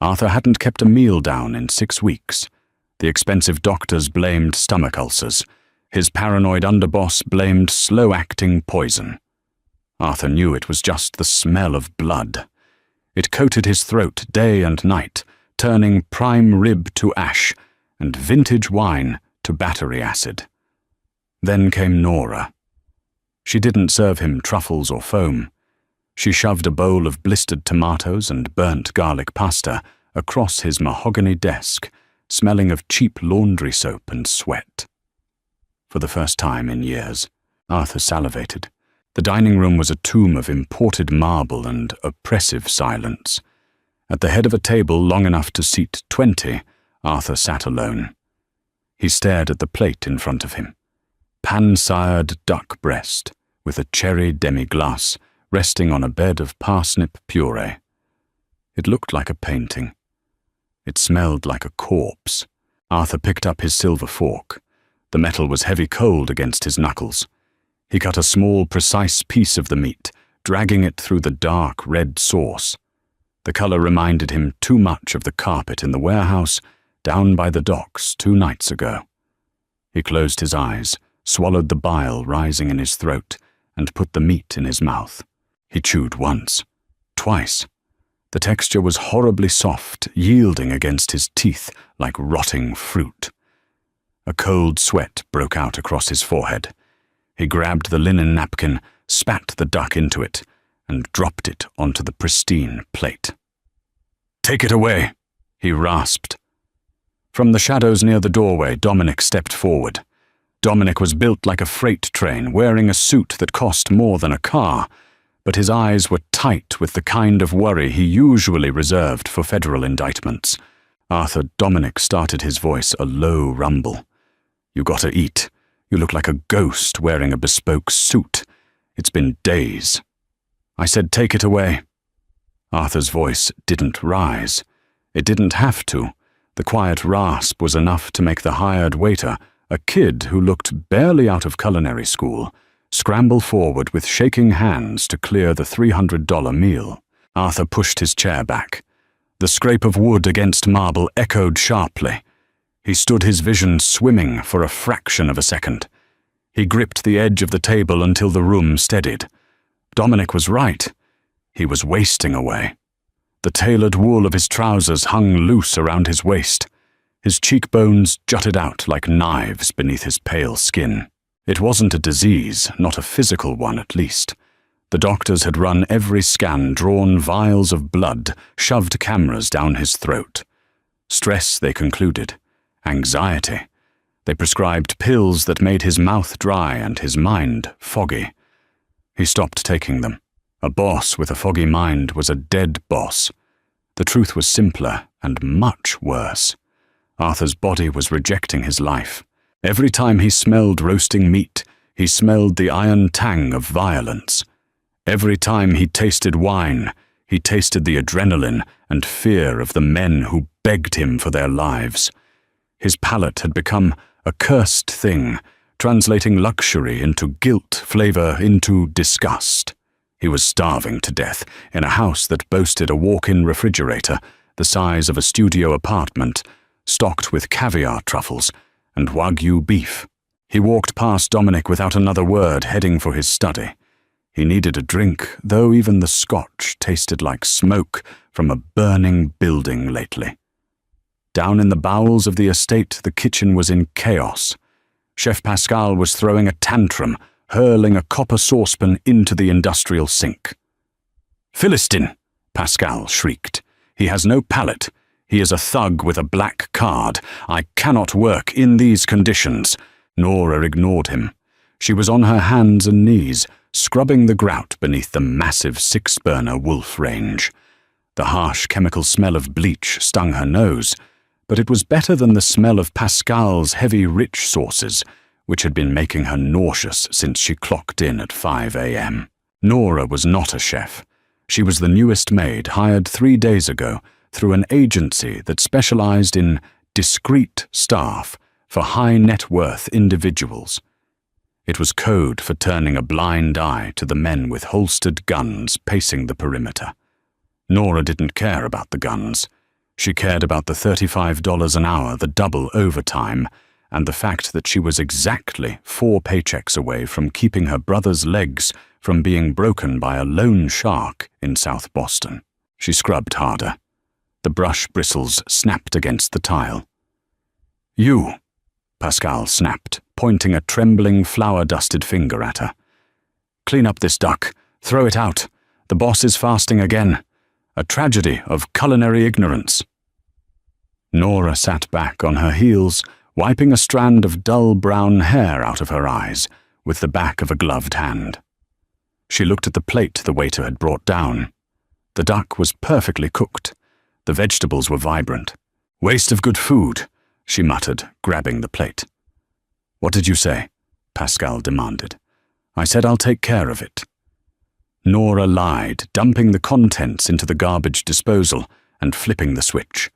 Arthur hadn't kept a meal down in 6 weeks. The expensive doctors blamed stomach ulcers. His paranoid underboss blamed slow-acting poison. Arthur knew it was just the smell of blood. It coated his throat day and night, turning prime rib to ash and vintage wine to battery acid. Then came Nora. She didn't serve him truffles or foam. She shoved a bowl of blistered tomatoes and burnt garlic pasta across his mahogany desk, smelling of cheap laundry soap and sweat. For the first time in years, Arthur salivated. The dining room was a tomb of imported marble and oppressive silence. At the head of a table long enough to seat 20, Arthur sat alone. He stared at the plate in front of him. Pan-sired duck breast with a cherry demi-glace resting on a bed of parsnip puree. It looked like a painting. It smelled like a corpse. Arthur picked up his silver fork. The metal was heavy cold against his knuckles. He cut a small, precise piece of the meat, dragging it through the dark red sauce. The color reminded him too much of the carpet in the warehouse down by the docks 2 nights ago. He closed his eyes, swallowed the bile rising in his throat, and put the meat in his mouth. He chewed once, twice. The texture was horribly soft, yielding against his teeth like rotting fruit. A cold sweat broke out across his forehead. He grabbed the linen napkin, spat the duck into it, and dropped it onto the pristine plate. "Take it away," he rasped. From the shadows near the doorway, Dominic stepped forward. Dominic was built like a freight train, wearing a suit that cost more than a car, but his eyes were tight with the kind of worry he usually reserved for federal indictments. Dominic started his voice a low rumble. "You gotta eat. You look like a ghost wearing a bespoke suit. It's been days." I said, "Take it away." Arthur's voice didn't rise. It didn't have to. The quiet rasp was enough to make the hired waiter, a kid who looked barely out of culinary school, scramble forward with shaking hands to clear the $300 meal. Arthur pushed his chair back. The scrape of wood against marble echoed sharply. He stood his vision swimming for a fraction of a second. He gripped the edge of the table until the room steadied. Dominic was right. He was wasting away. The tailored wool of his trousers hung loose around his waist. His cheekbones jutted out like knives beneath his pale skin. It wasn't a disease, not a physical one at least. The doctors had run every scan, drawn vials of blood, shoved cameras down his throat. Stress, they concluded. Anxiety. They prescribed pills that made his mouth dry and his mind foggy. He stopped taking them. A boss with a foggy mind was a dead boss. The truth was simpler and much worse. Arthur's body was rejecting his life. Every time he smelled roasting meat, he smelled the iron tang of violence. Every time he tasted wine, he tasted the adrenaline and fear of the men who begged him for their lives. His palate had become a cursed thing, translating luxury into guilt, flavor into disgust. He was starving to death in a house that boasted a walk-in refrigerator the size of a studio apartment, stocked with caviar truffles and Wagyu beef. He walked past Dominic without another word, heading for his study. He needed a drink, though even the scotch tasted like smoke from a burning building lately. Down in the bowels of the estate, the kitchen was in chaos. Chef Pascal was throwing a tantrum, hurling a copper saucepan into the industrial sink. "Philistine!" Pascal shrieked. "He has no palate. He is a thug with a black card. I cannot work in these conditions." Nora ignored him. She was on her hands and knees, scrubbing the grout beneath the massive 6-burner Wolf range. The harsh chemical smell of bleach stung her nose, but it was better than the smell of Pascal's heavy, rich sauces, which had been making her nauseous since she clocked in at 5 a.m. Nora was not a chef. She was the newest maid, hired 3 days ago through an agency that specialized in discreet staff for high-net-worth individuals. It was code for turning a blind eye to the men with holstered guns pacing the perimeter. Nora didn't care about the guns. She cared about the $35 an hour, the double overtime, and the fact that she was exactly 4 paychecks away from keeping her brother's legs from being broken by a loan shark in South Boston. She scrubbed harder. The brush bristles snapped against the tile. "You," Pascal snapped, pointing a trembling, flour-dusted finger at her. "Clean up this duck. Throw it out. The boss is fasting again. A tragedy of culinary ignorance." Nora sat back on her heels, wiping a strand of dull brown hair out of her eyes with the back of a gloved hand. She looked at the plate the waiter had brought down. The duck was perfectly cooked. The vegetables were vibrant. "Waste of good food," she muttered, grabbing the plate. "What did you say?" Pascal demanded. "I said I'll take care of it." Nora lied, dumping the contents into the garbage disposal and flipping the switch.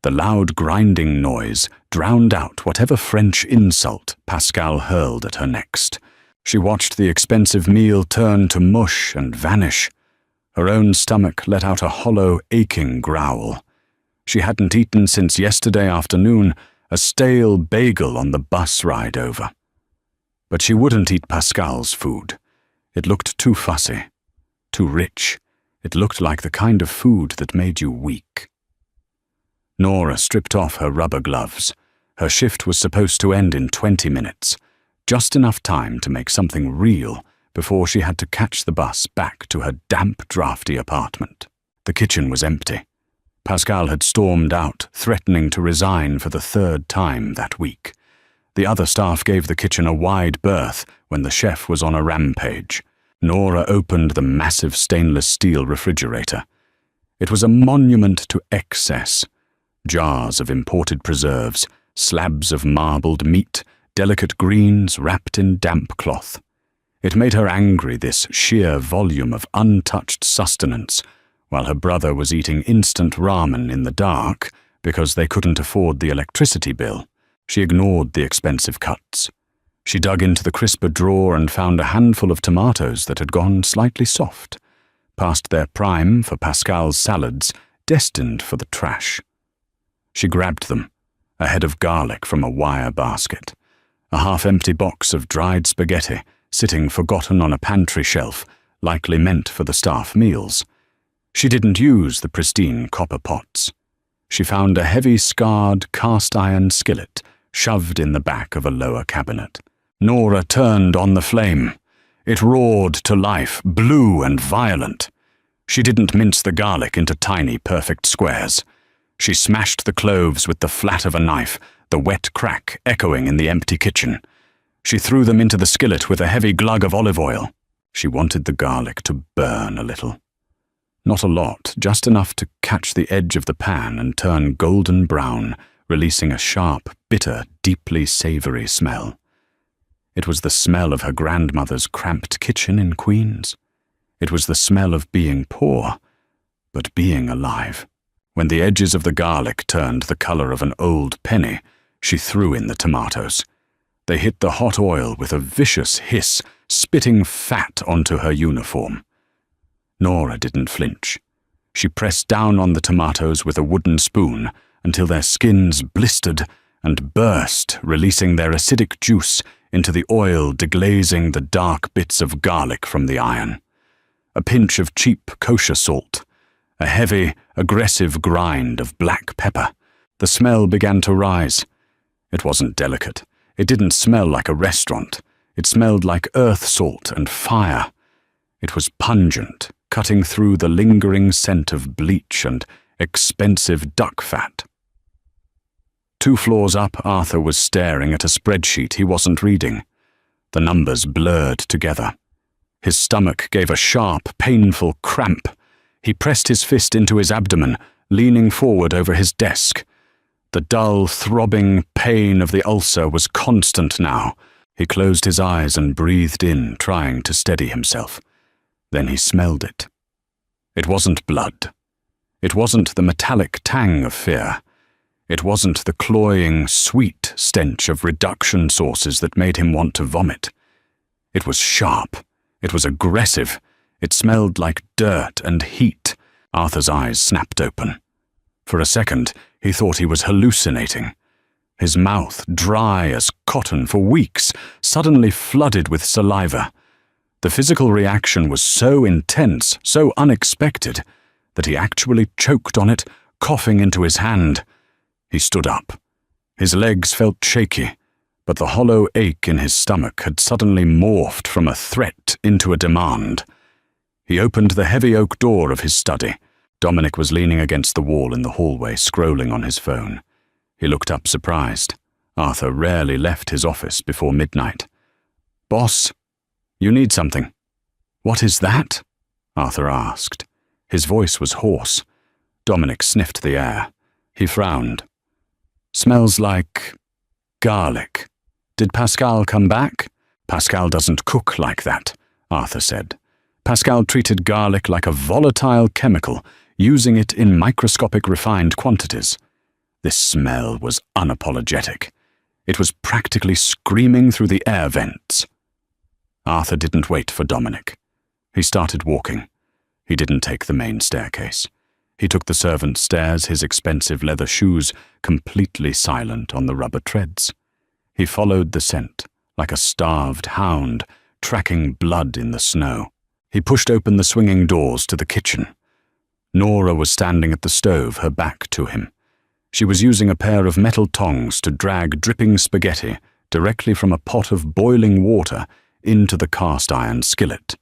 The loud grinding noise drowned out whatever French insult Pascal hurled at her next. She watched the expensive meal turn to mush and vanish. Her own stomach let out a hollow, aching growl. She hadn't eaten since yesterday afternoon, a stale bagel on the bus ride over. But she wouldn't eat Pascal's food. It looked too fussy, too rich. It looked like the kind of food that made you weak. Nora stripped off her rubber gloves. Her shift was supposed to end in 20 minutes, just enough time to make something real before she had to catch the bus back to her damp, drafty apartment. The kitchen was empty. Pascal had stormed out, threatening to resign for the 3rd time that week. The other staff gave the kitchen a wide berth when the chef was on a rampage. Nora opened the massive stainless steel refrigerator. It was a monument to excess. Jars of imported preserves, slabs of marbled meat, delicate greens wrapped in damp cloth. It made her angry, this sheer volume of untouched sustenance, while her brother was eating instant ramen in the dark because they couldn't afford the electricity bill. She ignored the expensive cuts. She dug into the crisper drawer and found a handful of tomatoes that had gone slightly soft, past their prime for Pascal's salads, destined for the trash. She grabbed them, a head of garlic from a wire basket, a half-empty box of dried spaghetti sitting forgotten on a pantry shelf, likely meant for the staff meals. She didn't use the pristine copper pots. She found a heavy, scarred cast-iron skillet shoved in the back of a lower cabinet. Nora turned on the flame. It roared to life, blue and violent. She didn't mince the garlic into tiny, perfect squares. She smashed the cloves with the flat of a knife, the wet crack echoing in the empty kitchen. She threw them into the skillet with a heavy glug of olive oil. She wanted the garlic to burn a little. Not a lot, just enough to catch the edge of the pan and turn golden brown, releasing a sharp, bitter, deeply savory smell. It was the smell of her grandmother's cramped kitchen in Queens. It was the smell of being poor, but being alive. When the edges of the garlic turned the color of an old penny, she threw in the tomatoes. They hit the hot oil with a vicious hiss, spitting fat onto her uniform. Nora didn't flinch. She pressed down on the tomatoes with a wooden spoon until their skins blistered and burst, releasing their acidic juice into the oil deglazing the dark bits of garlic from the iron. A pinch of cheap kosher salt. A heavy, aggressive grind of black pepper. The smell began to rise. It wasn't delicate. It didn't smell like a restaurant. It smelled like earth salt and fire. It was pungent, cutting through the lingering scent of bleach and expensive duck fat. 2 floors up, Arthur was staring at a spreadsheet he wasn't reading. The numbers blurred together. His stomach gave a sharp, painful cramp. He pressed his fist into his abdomen, leaning forward over his desk. The dull, throbbing pain of the ulcer was constant now. He closed his eyes and breathed in, trying to steady himself. Then he smelled it. It wasn't blood. It wasn't the metallic tang of fear. It wasn't the cloying, sweet stench of reduction sauces that made him want to vomit. It was sharp. It was aggressive. It smelled like dirt and heat. Arthur's eyes snapped open. For a second, he thought he was hallucinating. His mouth, dry as cotton for weeks, suddenly flooded with saliva. The physical reaction was so intense, so unexpected, that he actually choked on it, coughing into his hand. He stood up. His legs felt shaky, but the hollow ache in his stomach had suddenly morphed from a threat into a demand. He opened the heavy oak door of his study. Dominic was leaning against the wall in the hallway, scrolling on his phone. He looked up surprised. Arthur rarely left his office before midnight. "Boss, you need something." "What is that?" Arthur asked. His voice was hoarse. Dominic sniffed the air. He frowned. "Smells like garlic. Did Pascal come back?" "Pascal doesn't cook like that," Arthur said. Pascal treated garlic like a volatile chemical, using it in microscopic refined quantities. This smell was unapologetic. It was practically screaming through the air vents. Arthur didn't wait for Dominic. He started walking. He didn't take the main staircase. He took the servants' stairs, his expensive leather shoes completely silent on the rubber treads. He followed the scent, like a starved hound, tracking blood in the snow. He pushed open the swinging doors to the kitchen. Nora was standing at the stove, her back to him. She was using a pair of metal tongs to drag dripping spaghetti directly from a pot of boiling water into the cast-iron skillet.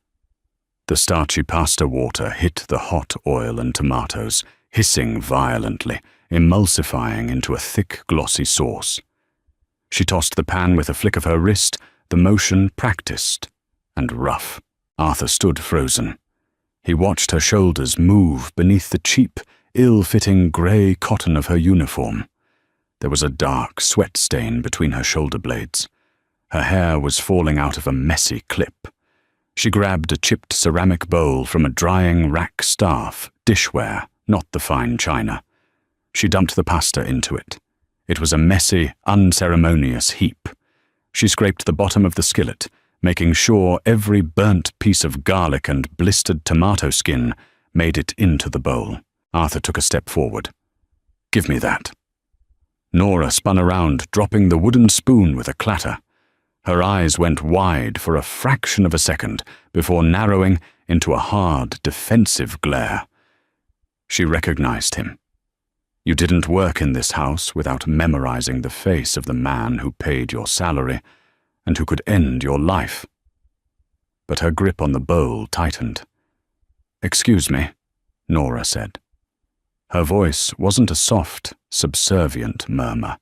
The starchy pasta water hit the hot oil and tomatoes, hissing violently, emulsifying into a thick, glossy sauce. She tossed the pan with a flick of her wrist, the motion practiced and rough. Arthur stood frozen. He watched her shoulders move beneath the cheap, ill-fitting grey cotton of her uniform. There was a dark sweat stain between her shoulder blades. Her hair was falling out of a messy clip. She grabbed a chipped ceramic bowl from a drying rack staff, dishware, not the fine china. She dumped the pasta into it. It was a messy, unceremonious heap. She scraped the bottom of the skillet, making sure every burnt piece of garlic and blistered tomato skin made it into the bowl. Arthur took a step forward. "Give me that." Nora spun around, dropping the wooden spoon with a clatter. Her eyes went wide for a fraction of a second before narrowing into a hard, defensive glare. She recognized him. You didn't work in this house without memorizing the face of the man who paid your salary and who could end your life. But her grip on the bowl tightened. "Excuse me," Nora said. Her voice wasn't a soft, subservient murmur.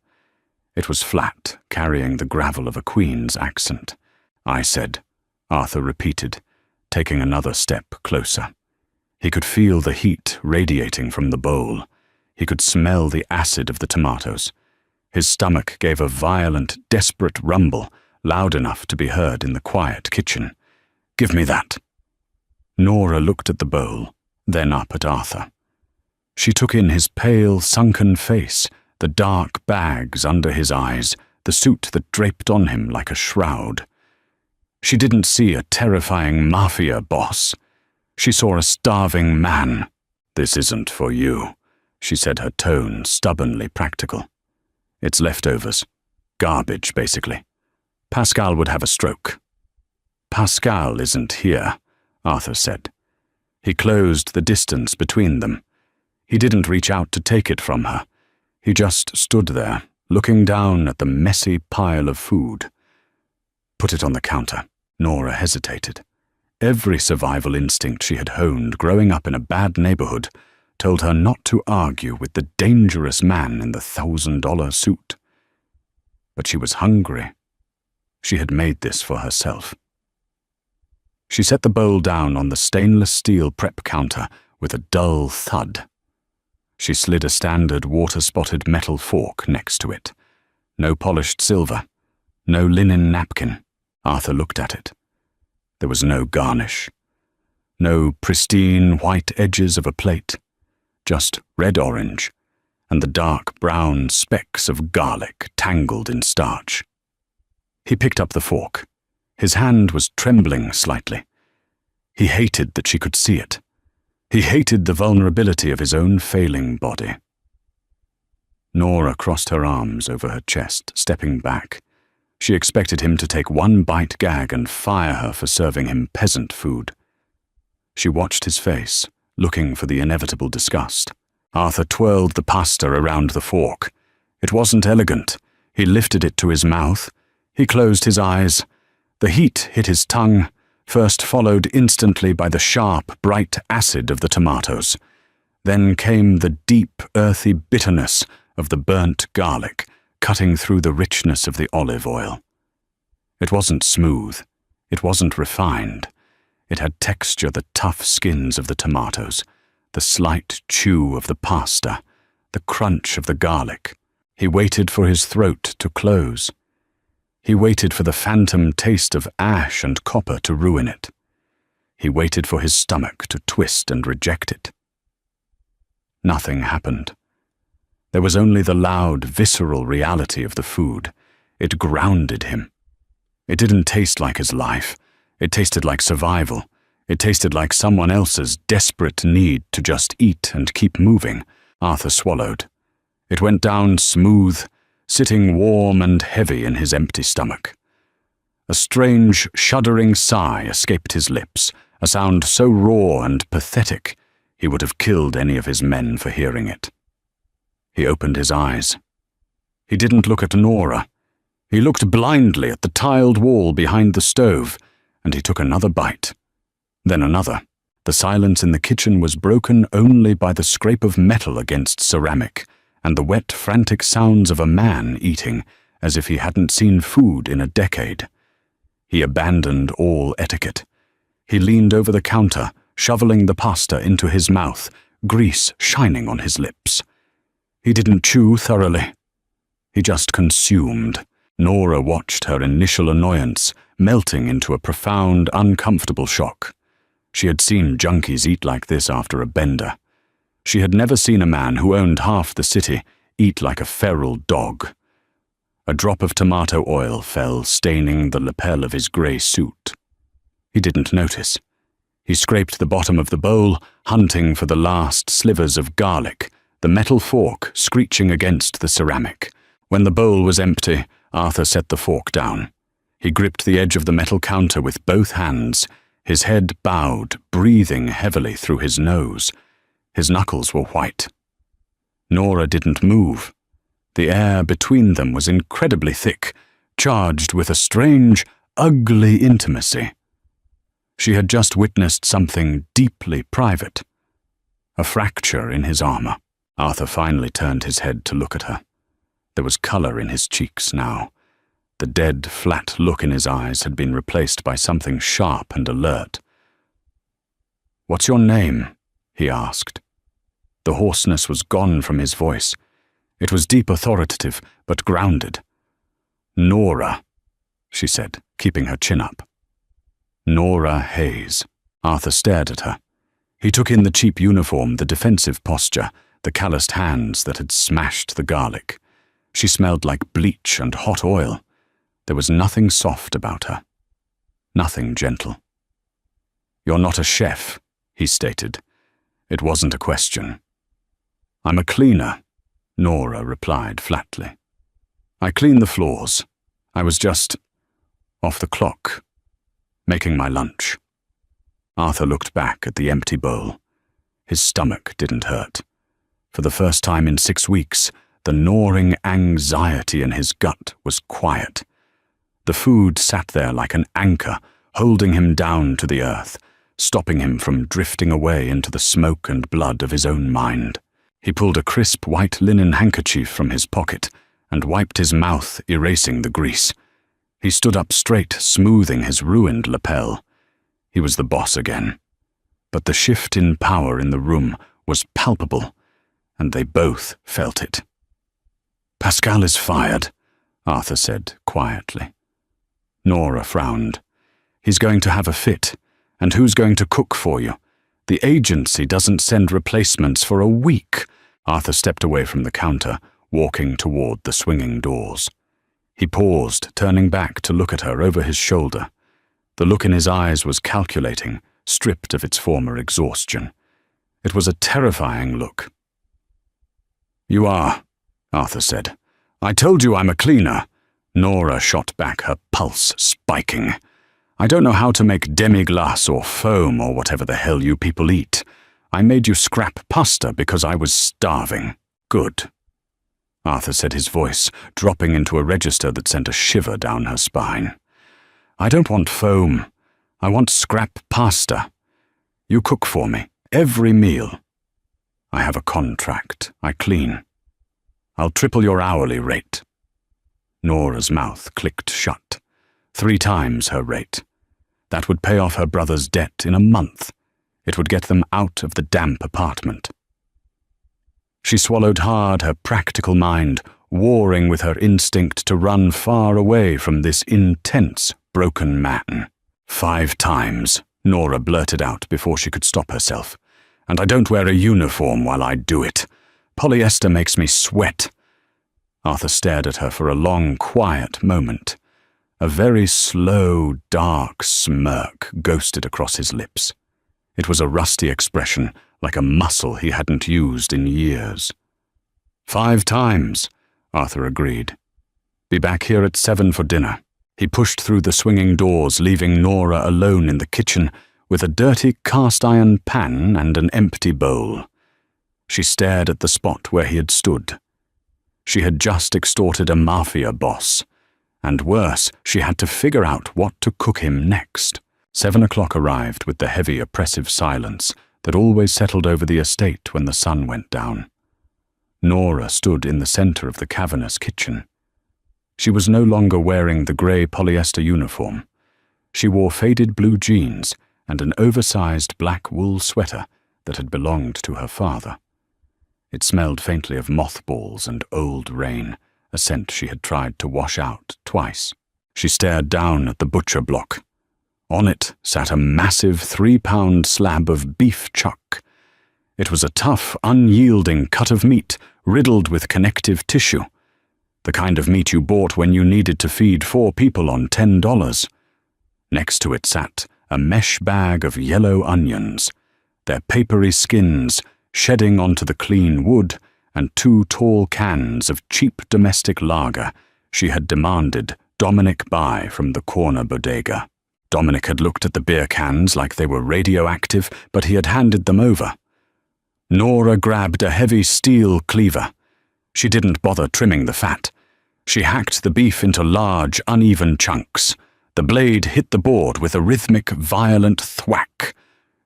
It was flat, carrying the gravel of a queen's accent. "I said," Arthur repeated, taking another step closer. He could feel the heat radiating from the bowl. He could smell the acid of the tomatoes. His stomach gave a violent, desperate rumble, loud enough to be heard in the quiet kitchen. "Give me that." Nora looked at the bowl, then up at Arthur. She took in his pale, sunken face, the dark bags under his eyes, the suit that draped on him like a shroud. She didn't see a terrifying mafia boss. She saw a starving man. "This isn't for you," she said, her tone stubbornly practical. "It's leftovers. Garbage, basically. Pascal would have a stroke." "Pascal isn't here," Arthur said. He closed the distance between them. He didn't reach out to take it from her. He just stood there, looking down at the messy pile of food. "Put it on the counter." Nora hesitated. Every survival instinct she had honed growing up in a bad neighborhood told her not to argue with the dangerous man in the $1,000 suit. But she was hungry. She had made this for herself. She set the bowl down on the stainless steel prep counter with a dull thud. She slid a standard water-spotted metal fork next to it. No polished silver, no linen napkin. Arthur looked at it. There was no garnish. No pristine white edges of a plate. Just red-orange, and the dark brown specks of garlic tangled in starch. He picked up the fork. His hand was trembling slightly. He hated that she could see it. He hated the vulnerability of his own failing body. Nora crossed her arms over her chest, stepping back. She expected him to take one bite gag and fire her for serving him peasant food. She watched his face, looking for the inevitable disgust. Arthur twirled the pasta around the fork. It wasn't elegant. He lifted it to his mouth. He closed his eyes. The heat hit his tongue, first followed instantly by the sharp, bright acid of the tomatoes. Then came the deep, earthy bitterness of the burnt garlic, cutting through the richness of the olive oil. It wasn't smooth. It wasn't refined. It had texture, the tough skins of the tomatoes, the slight chew of the pasta, the crunch of the garlic. He waited for his throat to close. He waited for the phantom taste of ash and copper to ruin it. He waited for his stomach to twist and reject it. Nothing happened. There was only the loud, visceral reality of the food. It grounded him. It didn't taste like his life. It tasted like survival. It tasted like someone else's desperate need to just eat and keep moving. Arthur swallowed. It went down smooth, sitting warm and heavy in his empty stomach. A strange, shuddering sigh escaped his lips, a sound so raw and pathetic he would have killed any of his men for hearing it. He opened his eyes. He didn't look at Nora. He looked blindly at the tiled wall behind the stove, and he took another bite. Then another. The silence in the kitchen was broken only by the scrape of metal against ceramic, and the wet, frantic sounds of a man eating, as if he hadn't seen food in a decade. He abandoned all etiquette. He leaned over the counter, shoveling the pasta into his mouth, grease shining on his lips. He didn't chew thoroughly. He just consumed. Nora watched her initial annoyance melting into a profound, uncomfortable shock. She had seen junkies eat like this after a bender. She had never seen a man who owned half the city eat like a feral dog. A drop of tomato oil fell, staining the lapel of his grey suit. He didn't notice. He scraped the bottom of the bowl, hunting for the last slivers of garlic, the metal fork screeching against the ceramic. When the bowl was empty, Arthur set the fork down. He gripped the edge of the metal counter with both hands, his head bowed, breathing heavily through his nose. His knuckles were white. Nora didn't move. The air between them was incredibly thick, charged with a strange, ugly intimacy. She had just witnessed something deeply private. A fracture in his armor. Arthur finally turned his head to look at her. There was color in his cheeks now. The dead, flat look in his eyes had been replaced by something sharp and alert. "What's your name?" he asked. The hoarseness was gone from his voice. It was deep authoritative, but grounded. "Nora," she said, keeping her chin up. Nora Hayes. Arthur stared at her. He took in the cheap uniform, the defensive posture, the calloused hands that had smashed the garlic. She smelled like bleach and hot oil. There was nothing soft about her. Nothing gentle. "You're not a chef," he stated. It wasn't a question. "I'm a cleaner," Nora replied flatly. "I clean the floors. I was just off the clock, making my lunch." Arthur looked back at the empty bowl. His stomach didn't hurt. For the first time in 6 weeks, the gnawing anxiety in his gut was quiet. The food sat there like an anchor, holding him down to the earth, stopping him from drifting away into the smoke and blood of his own mind. He pulled a crisp white linen handkerchief from his pocket and wiped his mouth, erasing the grease. He stood up straight, smoothing his ruined lapel. He was the boss again. But the shift in power in the room was palpable, and they both felt it. "Pascal is fired," Arthur said quietly. Nora frowned. "He's going to have a fit, and who's going to cook for you? The agency doesn't send replacements for a week." Arthur stepped away from the counter, walking toward the swinging doors. He paused, turning back to look at her over his shoulder. The look in his eyes was calculating, stripped of its former exhaustion. It was a terrifying look. "You are," Arthur said. "I told you I'm a cleaner." Nora shot back, her pulse spiking. "I don't know how to make demi-glace or foam or whatever the hell you people eat. I made you scrap pasta because I was starving." "Good," Arthur said, his voice dropping into a register that sent a shiver down her spine. "I don't want foam. I want scrap pasta. You cook for me, every meal. I have a contract. I clean. I'll triple your hourly rate." Nora's mouth clicked shut. 3 times her rate. That would pay off her brother's debt in a month. It would get them out of the damp apartment. She swallowed hard, her practical mind warring with her instinct to run far away from this intense, broken man. 5 times, Nora blurted out before she could stop herself. "And I don't wear a uniform while I do it. Polyester makes me sweat." Arthur stared at her for a long, quiet moment. A very slow, dark smirk ghosted across his lips. It was a rusty expression, like a muscle he hadn't used in years. 5 times, Arthur agreed. "Be back here at 7 for dinner." He pushed through the swinging doors, leaving Nora alone in the kitchen with a dirty cast-iron pan and an empty bowl. She stared at the spot where he had stood. She had just extorted a mafia boss, and worse, she had to figure out what to cook him next. 7 o'clock arrived with the heavy, oppressive silence that always settled over the estate when the sun went down. Nora stood in the center of the cavernous kitchen. She was no longer wearing the grey polyester uniform. She wore faded blue jeans and an oversized black wool sweater that had belonged to her father. It smelled faintly of mothballs and old rain, a scent she had tried to wash out twice. She stared down at the butcher block. On it sat a massive 3-pound slab of beef chuck. It was a tough, unyielding cut of meat riddled with connective tissue, the kind of meat you bought when you needed to feed 4 people on $10. Next to it sat a mesh bag of yellow onions, their papery skins shedding onto the clean wood, and 2 tall cans of cheap domestic lager she had demanded Dominic buy from the corner bodega. Dominic had looked at the beer cans like they were radioactive, but he had handed them over. Nora grabbed a heavy steel cleaver. She didn't bother trimming the fat. She hacked the beef into large, uneven chunks. The blade hit the board with a rhythmic, violent thwack.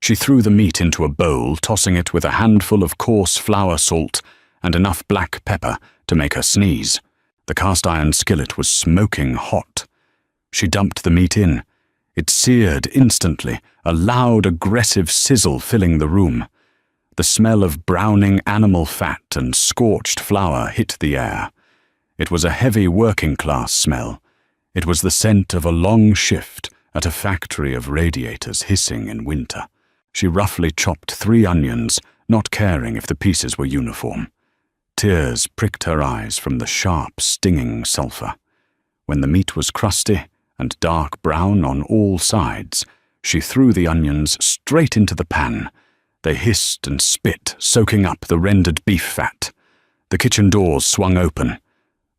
She threw the meat into a bowl, tossing it with a handful of coarse flour salt and enough black pepper to make her sneeze. The cast-iron skillet was smoking hot. She dumped the meat in. It seared instantly, a loud, aggressive sizzle filling the room. The smell of browning animal fat and scorched flour hit the air. It was a heavy working-class smell. It was the scent of a long shift at a factory of radiators hissing in winter. She roughly chopped 3 onions, not caring if the pieces were uniform. Tears pricked her eyes from the sharp, stinging sulfur. When the meat was crusty and dark brown on all sides, she threw the onions straight into the pan. They hissed and spit, soaking up the rendered beef fat. The kitchen doors swung open.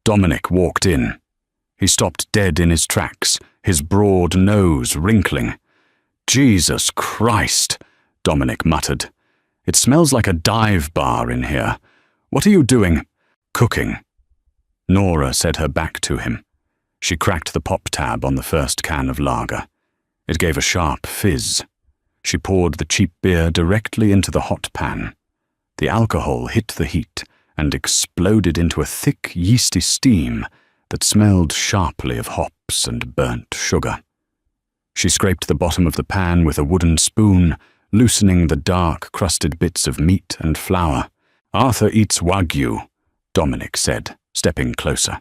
Dominic walked in. He stopped dead in his tracks, his broad nose wrinkling. "Jesus Christ," Dominic muttered. "It smells like a dive bar in here. What are you doing?" "Cooking." Nora set her back to him. She cracked the pop tab on the first can of lager. It gave a sharp fizz. She poured the cheap beer directly into the hot pan. The alcohol hit the heat and exploded into a thick, yeasty steam that smelled sharply of hops and burnt sugar. She scraped the bottom of the pan with a wooden spoon, loosening the dark, crusted bits of meat and flour. "Arthur eats Wagyu," Dominic said, stepping closer.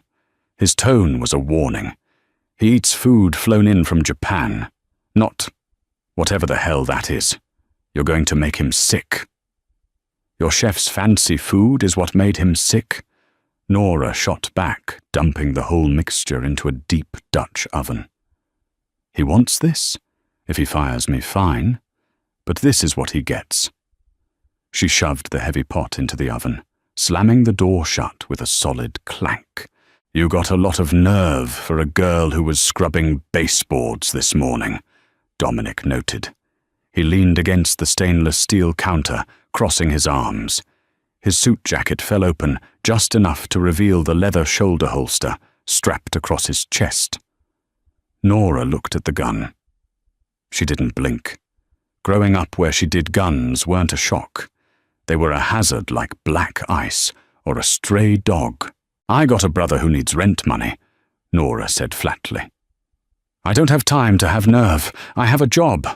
His tone was a warning. "He eats food flown in from Japan, not whatever the hell that is. You're going to make him sick." "Your chef's fancy food is what made him sick?" Nora shot back, dumping the whole mixture into a deep Dutch oven. "He wants this. If he fires me, fine. But this is what he gets." She shoved the heavy pot into the oven, slamming the door shut with a solid clank. "You got a lot of nerve for a girl who was scrubbing baseboards this morning," Dominic noted. He leaned against the stainless steel counter, crossing his arms. His suit jacket fell open just enough to reveal the leather shoulder holster strapped across his chest. Nora looked at the gun. She didn't blink. Growing up where she did, guns weren't a shock. They were a hazard like black ice or a stray dog. "I got a brother who needs rent money," Nora said flatly. "I don't have time to have nerve. I have a job.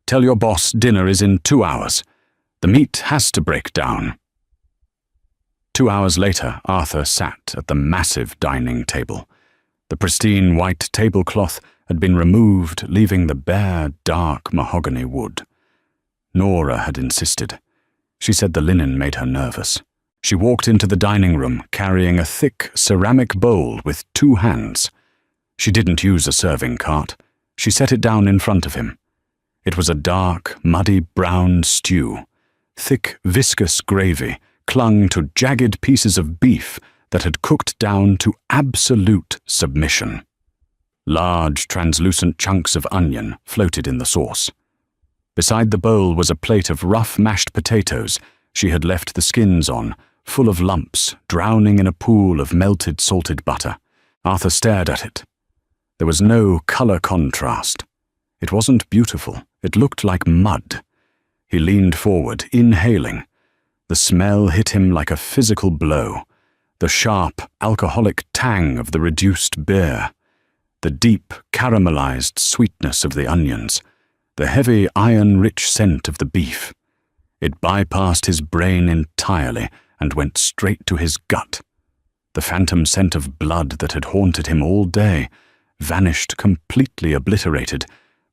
Tell your boss dinner is in 2 hours. The meat has to break down." 2 hours later, Arthur sat at the massive dining table. The pristine white tablecloth had been removed, leaving the bare, dark mahogany wood. Nora had insisted. She said the linen made her nervous. She walked into the dining room carrying a thick ceramic bowl with 2 hands. She didn't use a serving cart. She set it down in front of him. It was a dark, muddy brown stew. Thick, viscous gravy clung to jagged pieces of beef that had cooked down to absolute submission. Large, translucent chunks of onion floated in the sauce. Beside the bowl was a plate of rough mashed potatoes she had left the skins on, full of lumps, drowning in a pool of melted salted butter. Arthur stared at it. There was no color contrast. It wasn't beautiful. It looked like mud. He leaned forward, inhaling. The smell hit him like a physical blow. The sharp, alcoholic tang of the reduced beer. The deep, caramelized sweetness of the onions. The heavy, iron-rich scent of the beef. It bypassed his brain entirely and went straight to his gut. The phantom scent of blood that had haunted him all day vanished completely obliterated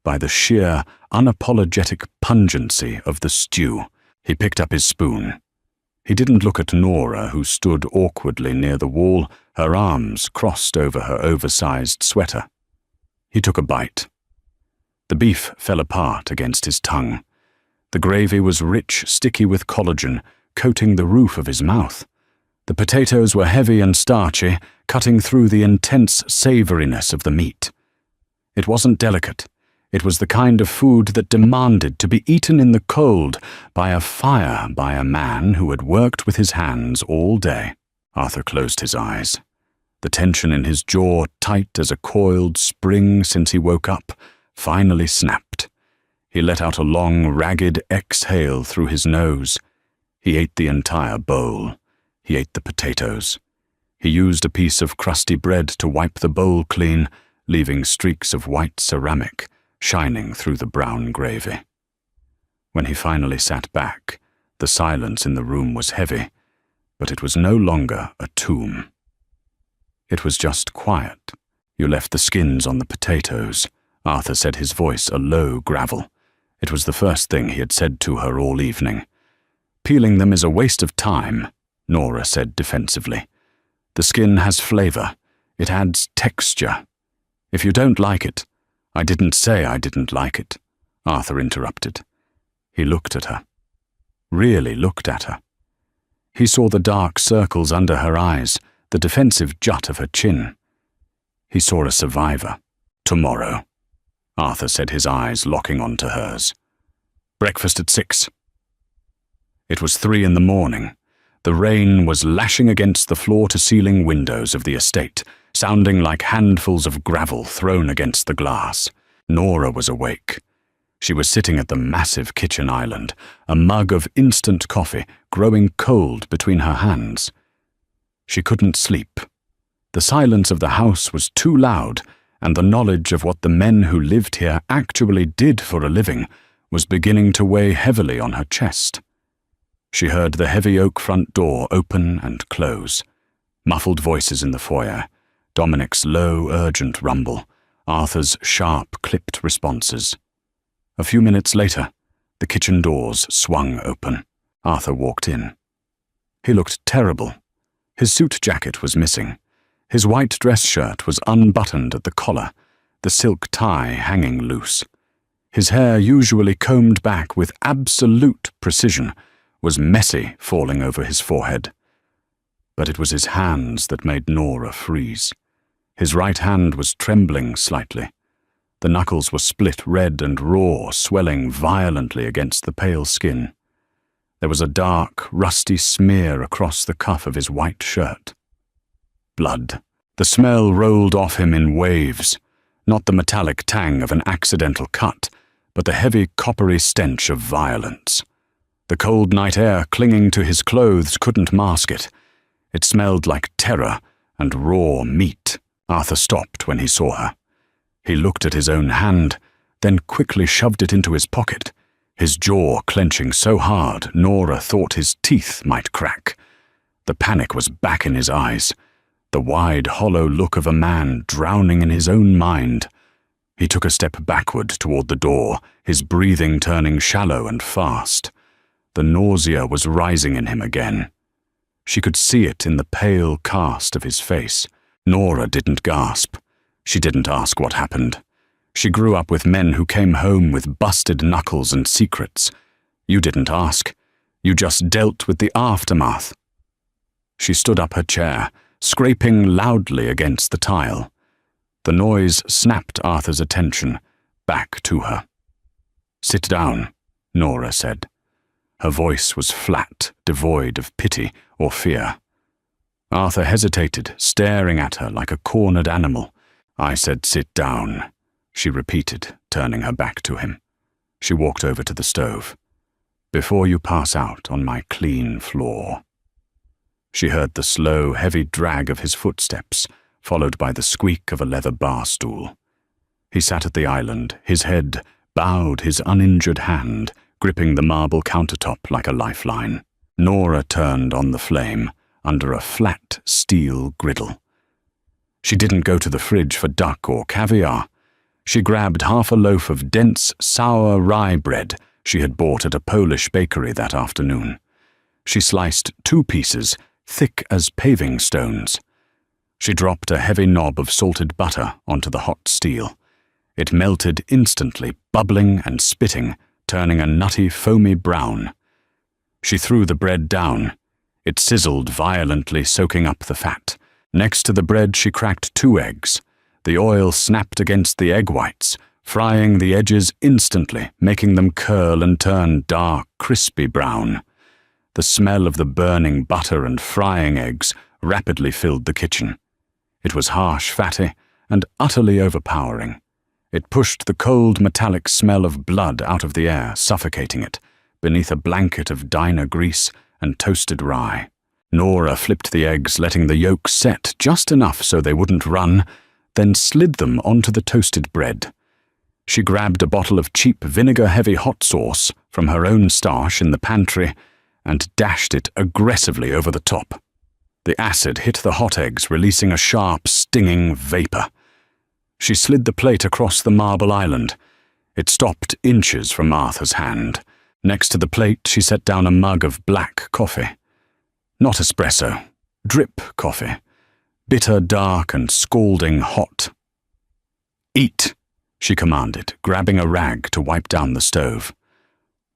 by the sheer, unapologetic pungency of the stew. He picked up his spoon. He didn't look at Nora, who stood awkwardly near the wall, her arms crossed over her oversized sweater. He took a bite. The beef fell apart against his tongue. The gravy was rich, sticky with collagen, coating the roof of his mouth. The potatoes were heavy and starchy, cutting through the intense savoriness of the meat. It wasn't delicate. It was the kind of food that demanded to be eaten in the cold by a man who had worked with his hands all day. Arthur closed his eyes. The tension in his jaw, tight as a coiled spring since he woke up, finally snapped. He let out a long, ragged exhale through his nose. He ate the entire bowl. He ate the potatoes. He used a piece of crusty bread to wipe the bowl clean, leaving streaks of white ceramic shining through the brown gravy. When he finally sat back, the silence in the room was heavy, but it was no longer a tomb. It was just quiet. "You left the skins on the potatoes," Arthur said, his voice a low gravel. It was the first thing he had said to her all evening. "Peeling them is a waste of time," Nora said defensively. "The skin has flavor. It adds texture. If you don't like it—" "I didn't say I didn't like it," Arthur interrupted. He looked at her. Really looked at her. He saw the dark circles under her eyes, the defensive jut of her chin. He saw a survivor. "Tomorrow," Arthur said, his eyes locking onto hers. "Breakfast at 6. It was 3 in the morning. The rain was lashing against the floor-to-ceiling windows of the estate, sounding like handfuls of gravel thrown against the glass. Nora was awake. She was sitting at the massive kitchen island, a mug of instant coffee growing cold between her hands. She couldn't sleep. The silence of the house was too loud, and the knowledge of what the men who lived here actually did for a living was beginning to weigh heavily on her chest. She heard the heavy oak front door open and close, muffled voices in the foyer, Dominic's low, urgent rumble, Arthur's sharp, clipped responses. A few minutes later, the kitchen doors swung open. Arthur walked in. He looked terrible. His suit jacket was missing. His white dress shirt was unbuttoned at the collar, the silk tie hanging loose. His hair, usually combed back with absolute precision, was messy falling over his forehead. but it was his hands that made Nora freeze. His right hand was trembling slightly. The knuckles were split red and raw, swelling violently against the pale skin. There was a dark, rusty smear across the cuff of his white shirt. Blood. The smell rolled off him in waves, not the metallic tang of an accidental cut, but the heavy, coppery stench of violence. The cold night air clinging to his clothes couldn't mask it. It smelled like terror and raw meat. Arthur stopped when he saw her. He looked at his own hand, then quickly shoved it into his pocket, his jaw clenching so hard Nora thought his teeth might crack. The panic was back in his eyes, the wide, hollow look of a man drowning in his own mind. He took a step backward toward the door, his breathing turning shallow and fast. The nausea was rising in him again. She could see it in the pale cast of his face. Nora didn't gasp. She didn't ask what happened. She grew up with men who came home with busted knuckles and secrets. You didn't ask. You just dealt with the aftermath. She stood up her chair, scraping loudly against the tile. The noise snapped Arthur's attention, back to her. "Sit down," Nora said. Her voice was flat, devoid of pity or fear. Arthur hesitated, staring at her like a cornered animal. "I said sit down," she repeated, turning her back to him. She walked over to the stove. "Before you pass out on my clean floor." She heard the slow, heavy drag of his footsteps, followed by the squeak of a leather bar stool. He sat at the island, his head bowed, his uninjured hand gripping the marble countertop like a lifeline. Nora turned on the flame under a flat steel griddle. She didn't go to the fridge for duck or caviar. She grabbed half a loaf of dense, sour rye bread she had bought at a Polish bakery that afternoon. She sliced 2 pieces, thick as paving stones. She dropped a heavy knob of salted butter onto the hot steel. It melted instantly, bubbling and spitting, turning a nutty, foamy brown. She threw the bread down. It sizzled violently, soaking up the fat. Next to the bread, she cracked 2 eggs. The oil snapped against the egg whites, frying the edges instantly, making them curl and turn dark, crispy brown. The smell of the burning butter and frying eggs rapidly filled the kitchen. It was harsh, fatty, and utterly overpowering. It pushed the cold, metallic smell of blood out of the air, suffocating it, beneath a blanket of diner grease and toasted rye. Nora flipped the eggs, letting the yolks set just enough so they wouldn't run, then slid them onto the toasted bread. She grabbed a bottle of cheap vinegar-heavy hot sauce from her own stash in the pantry and dashed it aggressively over the top. The acid hit the hot eggs, releasing a sharp, stinging vapor. She slid the plate across the marble island. It stopped inches from Arthur's hand. Next to the plate, she set down a mug of black coffee. Not espresso, drip coffee. Bitter, dark, and scalding hot. "Eat," she commanded, grabbing a rag to wipe down the stove.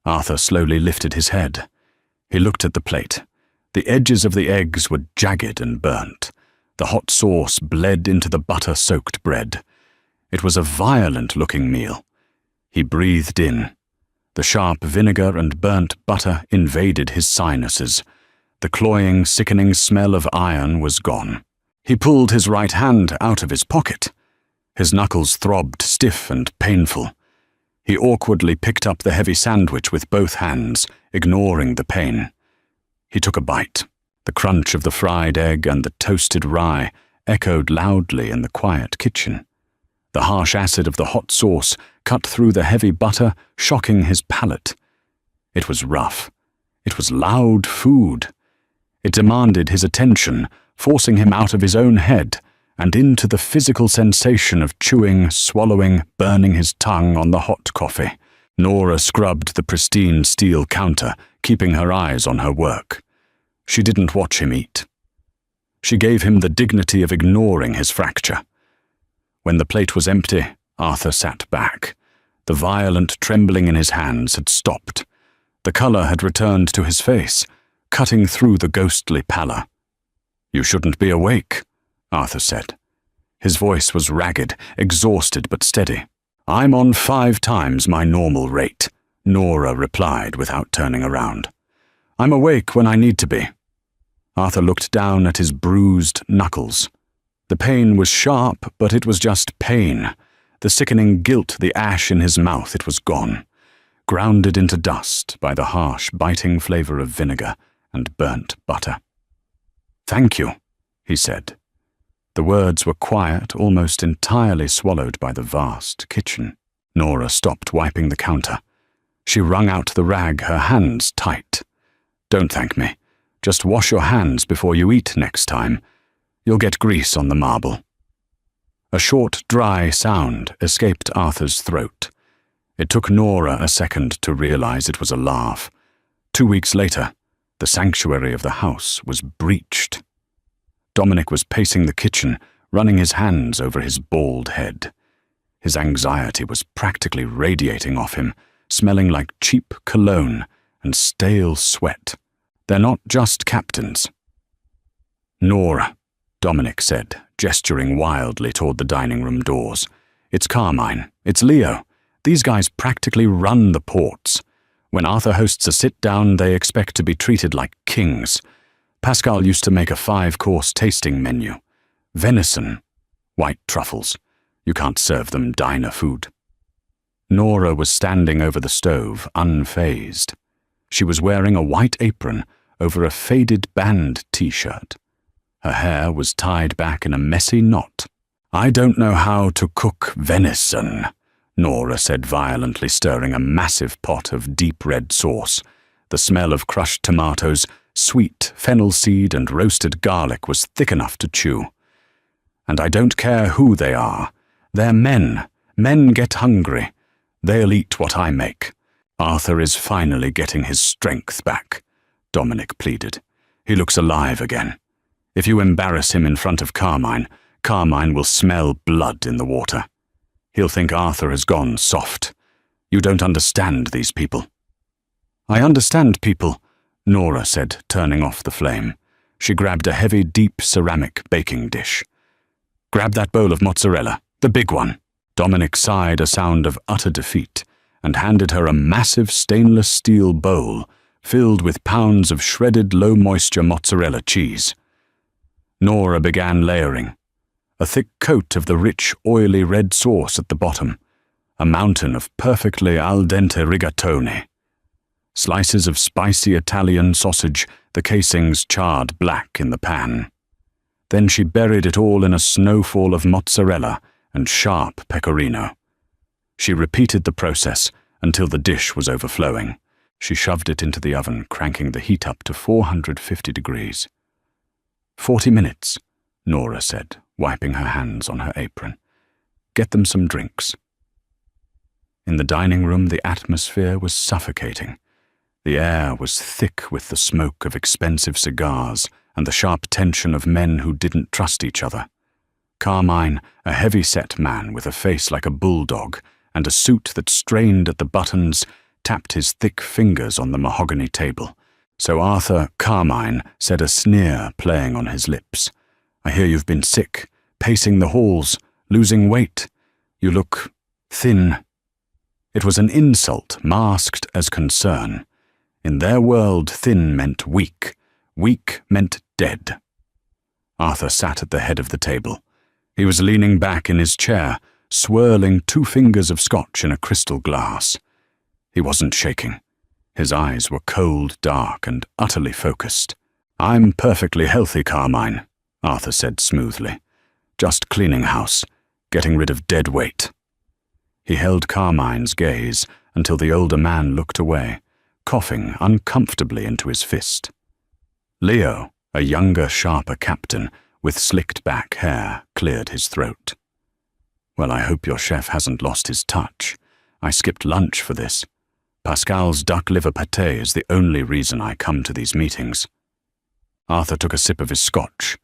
Arthur slowly lifted his head. He looked at the plate. The edges of the eggs were jagged and burnt. The hot sauce bled into the butter-soaked bread. It was a violent-looking meal. He breathed in. The sharp vinegar and burnt butter invaded his sinuses. The cloying, sickening smell of iron was gone. He pulled his right hand out of his pocket. His knuckles throbbed, stiff and painful. He awkwardly picked up the heavy sandwich with both hands, ignoring the pain. He took a bite. The crunch of the fried egg and the toasted rye echoed loudly in the quiet kitchen. The harsh acid of the hot sauce cut through the heavy butter, shocking his palate. It was rough. It was loud food. It demanded his attention, forcing him out of his own head and into the physical sensation of chewing, swallowing, burning his tongue on the hot coffee. Nora scrubbed the pristine steel counter, keeping her eyes on her work. She didn't watch him eat. She gave him the dignity of ignoring his fracture. When the plate was empty, Arthur sat back. The violent trembling in his hands had stopped. The color had returned to his face, cutting through the ghostly pallor. "You shouldn't be awake," Arthur said. His voice was ragged, exhausted but steady. "I'm on 5 times my normal rate," Nora replied without turning around. "I'm awake when I need to be." Arthur looked down at his bruised knuckles. The pain was sharp, but it was just pain. The sickening guilt, the ash in his mouth, it was gone, grounded into dust by the harsh, biting flavor of vinegar and burnt butter. "Thank you," he said. The words were quiet, almost entirely swallowed by the vast kitchen. Nora stopped wiping the counter. She wrung out the rag, her hands tight. "Don't thank me. Just wash your hands before you eat next time. You'll get grease on the marble." A short, dry sound escaped Arthur's throat. It took Nora a second to realize it was a laugh. 2 weeks later, the sanctuary of the house was breached. Dominic was pacing the kitchen, running his hands over his bald head. His anxiety was practically radiating off him, smelling like cheap cologne and stale sweat. "They're not just captains." "Nora," Dominic said, gesturing wildly toward the dining room doors. "It's Carmine. It's Leo. These guys practically run the ports. When Arthur hosts a sit-down, they expect to be treated like kings. Pascal used to make a 5-course tasting menu. Venison, white truffles. You can't serve them diner food." Nora was standing over the stove, unfazed. She was wearing a white apron over a faded band t-shirt. Her hair was tied back in a messy knot. "I don't know how to cook venison," Nora said, violently stirring a massive pot of deep red sauce. The smell of crushed tomatoes, sweet fennel seed and roasted garlic was thick enough to chew. "And I don't care who they are. They're men. Men get hungry. They'll eat what I make." "Arthur is finally getting his strength back," Dominic pleaded. "He looks alive again. If you embarrass him in front of Carmine, Carmine will smell blood in the water. He'll think Arthur has gone soft. You don't understand these people." "I understand people," Nora said, turning off the flame. She grabbed a heavy, deep ceramic baking dish. "Grab that bowl of mozzarella, the big one." Dominic sighed a sound of utter defeat and handed her a massive stainless steel bowl filled with pounds of shredded low-moisture mozzarella cheese. Nora began layering. A thick coat of the rich, oily red sauce at the bottom, a mountain of perfectly al dente rigatoni. Slices of spicy Italian sausage, the casings charred black in the pan. Then she buried it all in a snowfall of mozzarella and sharp pecorino. She repeated the process until the dish was overflowing. She shoved it into the oven, cranking the heat up to 450 degrees. 40 minutes, Nora said, wiping her hands on her apron. "Get them some drinks." In the dining room, the atmosphere was suffocating. The air was thick with the smoke of expensive cigars and the sharp tension of men who didn't trust each other. Carmine, a heavy-set man with a face like a bulldog and a suit that strained at the buttons, tapped his thick fingers on the mahogany table. So Arthur Carmine said, a sneer playing on his lips. "I hear you've been sick, pacing the halls, losing weight. You look thin." It was an insult masked as concern. In their world, thin meant weak. Weak meant dead. Arthur sat at the head of the table. He was leaning back in his chair, swirling 2 fingers of scotch in a crystal glass. He wasn't shaking. His eyes were cold, dark, and utterly focused. "I'm perfectly healthy, Carmine," Arthur said smoothly. "Just cleaning house, getting rid of dead weight." He held Carmine's gaze until the older man looked away, coughing uncomfortably into his fist. Leo, a younger, sharper captain with slicked back hair, cleared his throat. "Well, I hope your chef hasn't lost his touch. I skipped lunch for this. Pascal's duck liver pâté is the only reason I come to these meetings." Arthur took a sip of his scotch.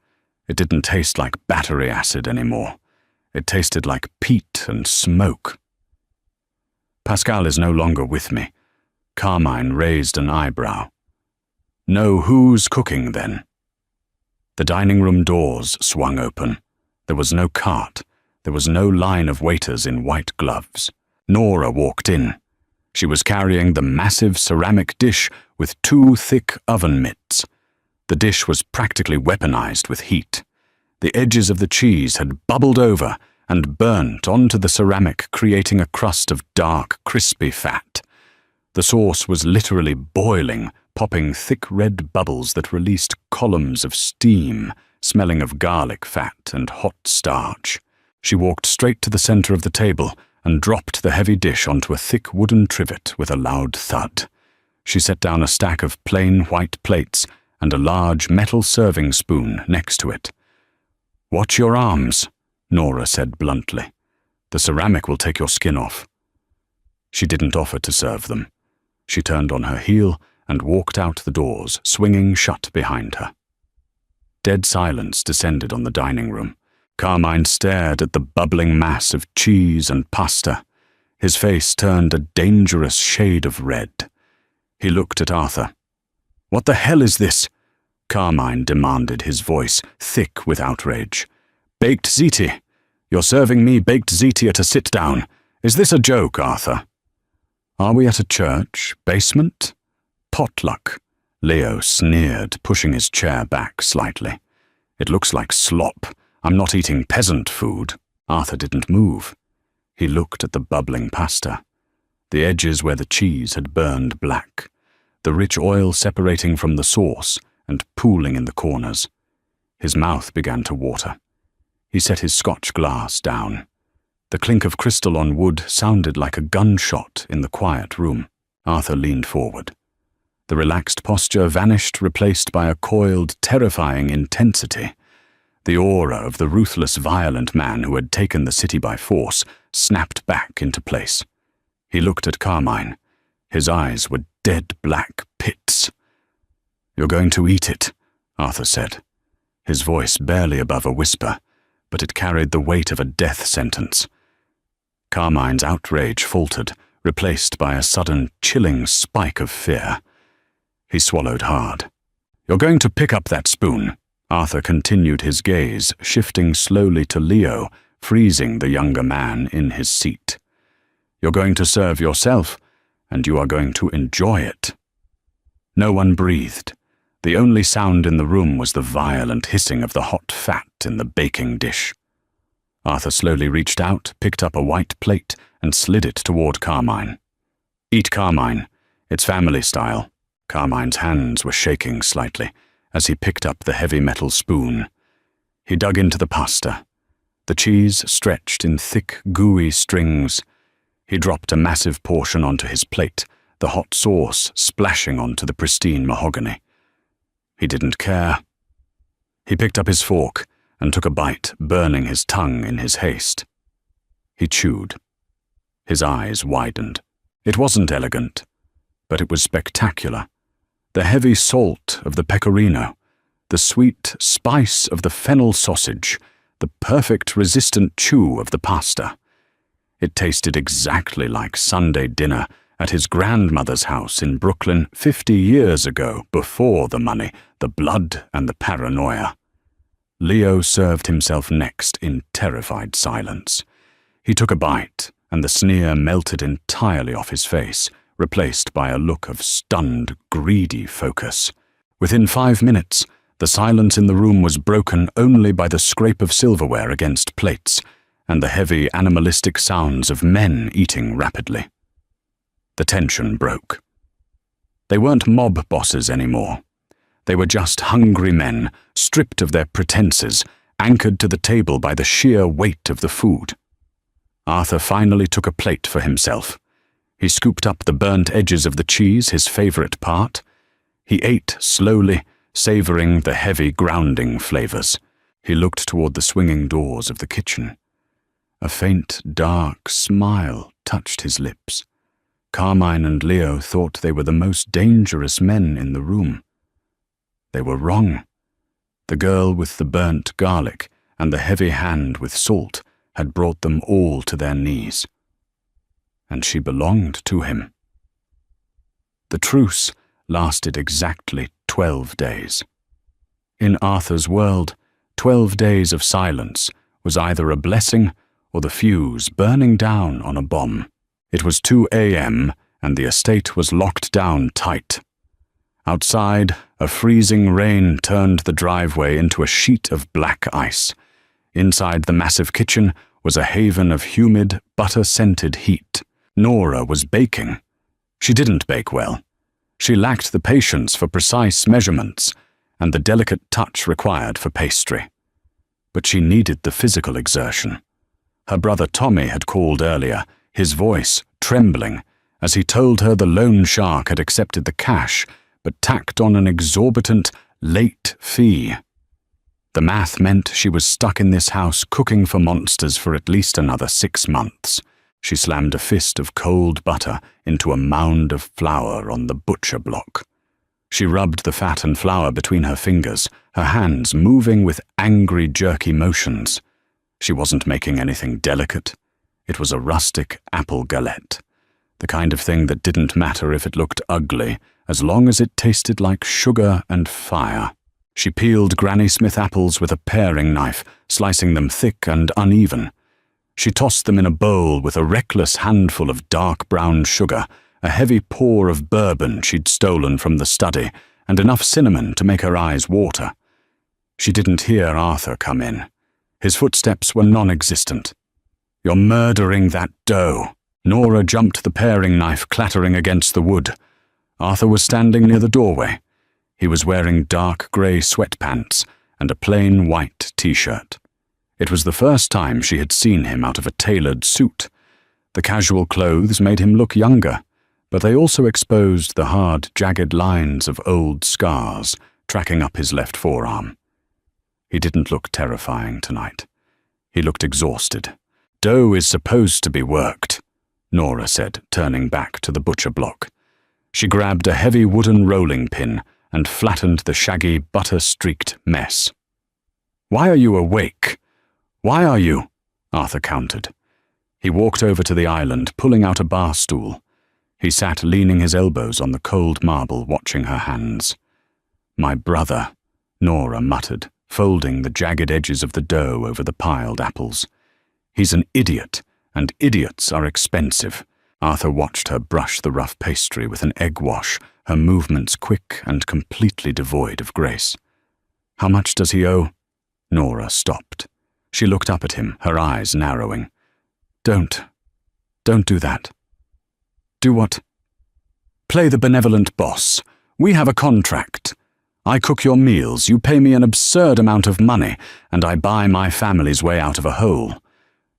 It didn't taste like battery acid anymore. It tasted like peat and smoke. "Pascal is no longer with me." Carmine raised an eyebrow. "No, who's cooking then?" The dining room doors swung open. There was no cart. There was no line of waiters in white gloves. Nora walked in. She was carrying the massive ceramic dish with 2 thick oven mitts. The dish was practically weaponized with heat. The edges of the cheese had bubbled over and burnt onto the ceramic, creating a crust of dark, crispy fat. The sauce was literally boiling, popping thick red bubbles that released columns of steam, smelling of garlic fat and hot starch. She walked straight to the center of the table and dropped the heavy dish onto a thick wooden trivet with a loud thud. She set down a stack of plain white plates and a large metal serving spoon next to it. "Watch your arms," Nora said bluntly. "The ceramic will take your skin off." She didn't offer to serve them. She turned on her heel and walked out the doors, swinging shut behind her. Dead silence descended on the dining room. Carmine stared at the bubbling mass of cheese and pasta. His face turned a dangerous shade of red. He looked at Arthur. "What the hell is this?" Carmine demanded, his voice thick with outrage. "Baked ziti. You're serving me baked ziti at a sit-down. Is this a joke, Arthur?" "Are we at a church? Basement?" "Potluck," Leo sneered, pushing his chair back slightly. "It looks like slop. I'm not eating peasant food." Arthur didn't move. He looked at the bubbling pasta. The edges where the cheese had burned black, the rich oil separating from the sauce and pooling in the corners. His mouth began to water. He set his scotch glass down. The clink of crystal on wood sounded like a gunshot in the quiet room. Arthur leaned forward. The relaxed posture vanished, replaced by a coiled, terrifying intensity. The aura of the ruthless, violent man who had taken the city by force snapped back into place. He looked at Carmine. His eyes were dead black pits. "You're going to eat it," Arthur said, his voice barely above a whisper, but it carried the weight of a death sentence. Carmine's outrage faltered, replaced by a sudden, chilling spike of fear. He swallowed hard. "You're going to pick up that spoon." Arthur continued his gaze, shifting slowly to Leo, freezing the younger man in his seat. "You're going to serve yourself, and you are going to enjoy it." No one breathed. The only sound in the room was the violent hissing of the hot fat in the baking dish. Arthur slowly reached out, picked up a white plate, and slid it toward Carmine. "Eat, Carmine. It's family style." Carmine's hands were shaking slightly as he picked up the heavy metal spoon. He dug into the pasta. The cheese stretched in thick, gooey strings. He dropped a massive portion onto his plate, the hot sauce splashing onto the pristine mahogany. He didn't care. He picked up his fork and took a bite, burning his tongue in his haste. He chewed. His eyes widened. It wasn't elegant, but it was spectacular. The heavy salt of the pecorino, the sweet spice of the fennel sausage, the perfect resistant chew of the pasta. It tasted exactly like Sunday dinner at his grandmother's house in Brooklyn 50 years ago, before the money, the blood, and the paranoia. Leo served himself next in terrified silence. He took a bite, and the sneer melted entirely off his face, replaced by a look of stunned, greedy focus. Within 5 minutes, the silence in the room was broken only by the scrape of silverware against plates and the heavy, animalistic sounds of men eating rapidly. The tension broke. They weren't mob bosses anymore. They were just hungry men, stripped of their pretenses, anchored to the table by the sheer weight of the food. Arthur finally took a plate for himself. He scooped up the burnt edges of the cheese, his favorite part. He ate slowly, savoring the heavy, grounding flavors. He looked toward the swinging doors of the kitchen. A faint, dark smile touched his lips. Carmine and Leo thought they were the most dangerous men in the room. They were wrong. The girl with the burnt garlic and the heavy hand with salt had brought them all to their knees. And she belonged to him. The truce lasted exactly 12 days. In Arthur's world, 12 days of silence was either a blessing or the fuse burning down on a bomb. It was 2 a.m. and the estate was locked down tight. Outside, a freezing rain turned the driveway into a sheet of black ice. Inside the massive kitchen was a haven of humid, butter-scented heat. Nora was baking. She didn't bake well. She lacked the patience for precise measurements and the delicate touch required for pastry. But she needed the physical exertion. Her brother Tommy had called earlier, his voice trembling, as he told her the loan shark had accepted the cash, but tacked on an exorbitant, late fee. The math meant she was stuck in this house cooking for monsters for at least another 6 months. She slammed a fist of cold butter into a mound of flour on the butcher block. She rubbed the fat and flour between her fingers, her hands moving with angry, jerky motions. She wasn't making anything delicate. It was a rustic apple galette, the kind of thing that didn't matter if it looked ugly, as long as it tasted like sugar and fire. She peeled Granny Smith apples with a paring knife, slicing them thick and uneven. She tossed them in a bowl with a reckless handful of dark brown sugar, a heavy pour of bourbon she'd stolen from the study, and enough cinnamon to make her eyes water. She didn't hear Arthur come in. His footsteps were non-existent. "You're murdering that dough." Nora jumped the paring knife clattering against the wood. Arthur was standing near the doorway. He was wearing dark grey sweatpants and a plain white t-shirt. It was the first time she had seen him out of a tailored suit. The casual clothes made him look younger, but they also exposed the hard, jagged lines of old scars tracking up his left forearm. He didn't look terrifying tonight. He looked exhausted. "Dough is supposed to be worked," Nora said, turning back to the butcher block. She grabbed a heavy wooden rolling pin and flattened the shaggy, butter-streaked mess. "Why are you awake? Why are you?" Arthur countered. He walked over to the island, pulling out a bar stool. He sat leaning his elbows on the cold marble, watching her hands. "My brother," Nora muttered, folding the jagged edges of the dough over the piled apples. "He's an idiot, and idiots are expensive." Arthur watched her brush the rough pastry with an egg wash, her movements quick and completely devoid of grace. "How much does he owe?" Nora stopped. She looked up at him, her eyes narrowing. Don't do that." "Do what?" "Play the benevolent boss. We have a contract. I cook your meals, you pay me an absurd amount of money, and I buy my family's way out of a hole.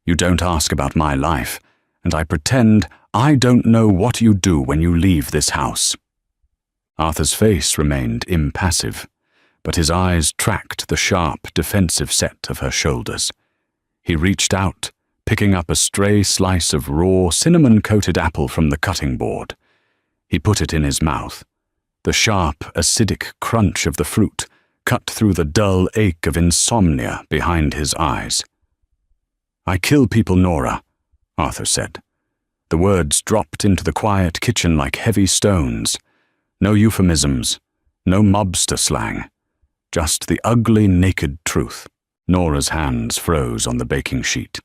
You don't ask about my life, and I pretend I don't know what you do when you leave this house." Arthur's face remained impassive, but his eyes tracked the sharp, defensive set of her shoulders. He reached out, picking up a stray slice of raw, cinnamon-coated apple from the cutting board. He put it in his mouth. The sharp, acidic crunch of the fruit cut through the dull ache of insomnia behind his eyes. "I kill people, Nora," Arthur said. The words dropped into the quiet kitchen like heavy stones. No euphemisms, no mobster slang. Just the ugly, naked truth. Nora's hands froze on the baking sheet.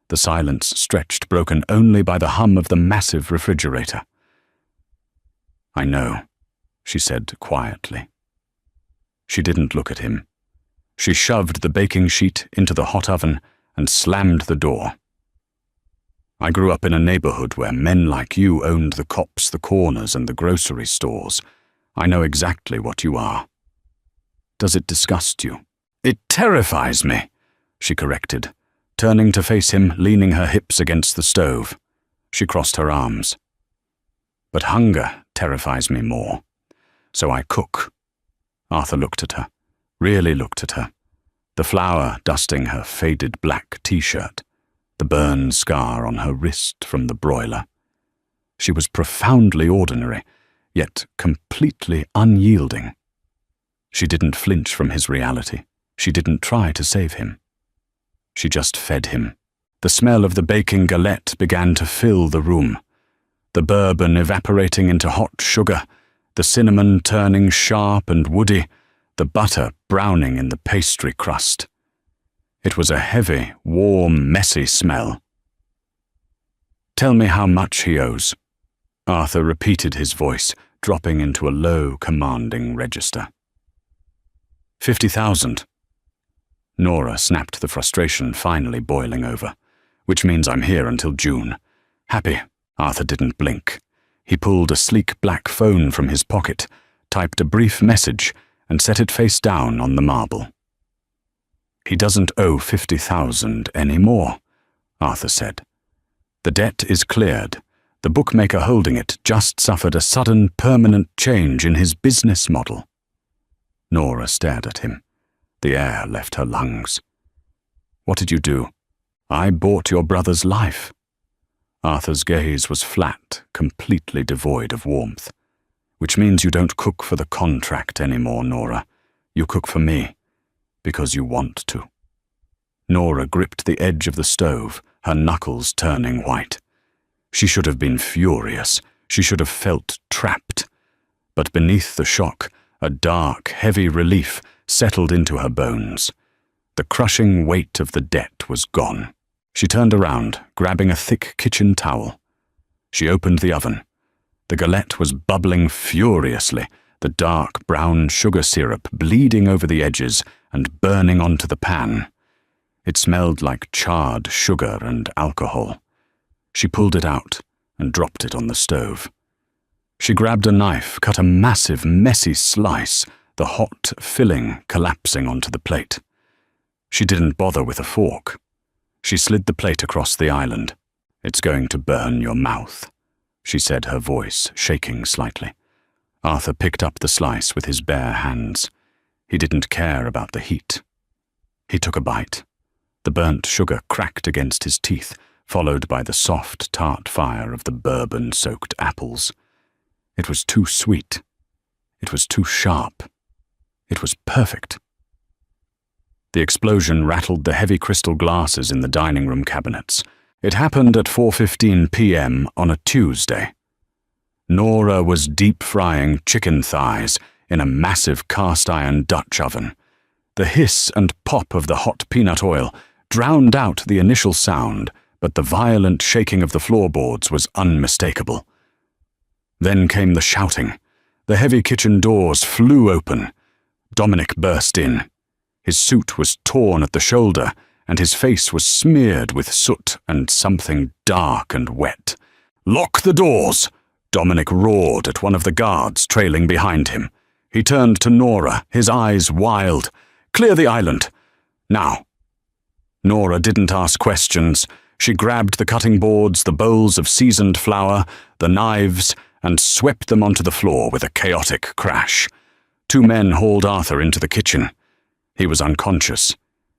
The silence stretched, broken only by the hum of the massive refrigerator. "I know," she said quietly. She didn't look at him. She shoved the baking sheet into the hot oven and slammed the door. "I grew up in a neighborhood where men like you owned the cops, the corners, and the grocery stores. I know exactly what you are. Does it disgust you?" "It terrifies me," she corrected, turning to face him, leaning her hips against the stove. She crossed her arms. "But hunger terrifies me more. So I cook." Arthur looked at her, really looked at her. The flour dusting her faded black t-shirt, the burn scar on her wrist from the broiler. She was profoundly ordinary, yet completely unyielding. She didn't flinch from his reality. She didn't try to save him. She just fed him. The smell of the baking galette began to fill the room, the bourbon evaporating into hot sugar, the cinnamon turning sharp and woody, the butter browning in the pastry crust. It was a heavy, warm, messy smell. "Tell me how much he owes." Arthur repeated his voice, dropping into a low, commanding register. 50,000. Nora snapped, the frustration finally boiling over. "Which means I'm here until June." "Happy." Arthur didn't blink. He pulled a sleek black phone from his pocket, typed a brief message, and set it face down on the marble. "He doesn't owe 50,000 anymore," Arthur said. "The debt is cleared. The bookmaker holding it just suffered a sudden, permanent change in his business model." Nora stared at him. The air left her lungs. "What did you do?" "I bought your brother's life." Arthur's gaze was flat, completely devoid of warmth. "Which means you don't cook for the contract anymore, Nora. You cook for me. Because you want to." Nora gripped the edge of the stove, her knuckles turning white. She should have been furious. She should have felt trapped. But beneath the shock, a dark, heavy relief settled into her bones. The crushing weight of the debt was gone. She turned around, grabbing a thick kitchen towel. She opened the oven. The galette was bubbling furiously, the dark brown sugar syrup bleeding over the edges and burning onto the pan. It smelled like charred sugar and alcohol. She pulled it out and dropped it on the stove. She grabbed a knife, cut a massive, messy slice, the hot filling collapsing onto the plate. She didn't bother with a fork. She slid the plate across the island. "It's going to burn your mouth," she said, her voice shaking slightly. Arthur picked up the slice with his bare hands. He didn't care about the heat. He took a bite. The burnt sugar cracked against his teeth, followed by the soft, tart fire of the bourbon-soaked apples. It was too sweet. It was too sharp. It was perfect. The explosion rattled the heavy crystal glasses in the dining room cabinets. It happened at 4:15 p.m. on a Tuesday. Nora was deep-frying chicken thighs in a massive cast-iron Dutch oven. The hiss and pop of the hot peanut oil drowned out the initial sound, but the violent shaking of the floorboards was unmistakable. Then came the shouting. The heavy kitchen doors flew open. Dominic burst in. His suit was torn at the shoulder, and his face was smeared with soot and something dark and wet. "Lock the doors!" Dominic roared at one of the guards trailing behind him. He turned to Nora, his eyes wild. "Clear the island. Now." Nora didn't ask questions. She grabbed the cutting boards, the bowls of seasoned flour, the knives, and swept them onto the floor with a chaotic crash. Two men hauled Arthur into the kitchen. He was unconscious.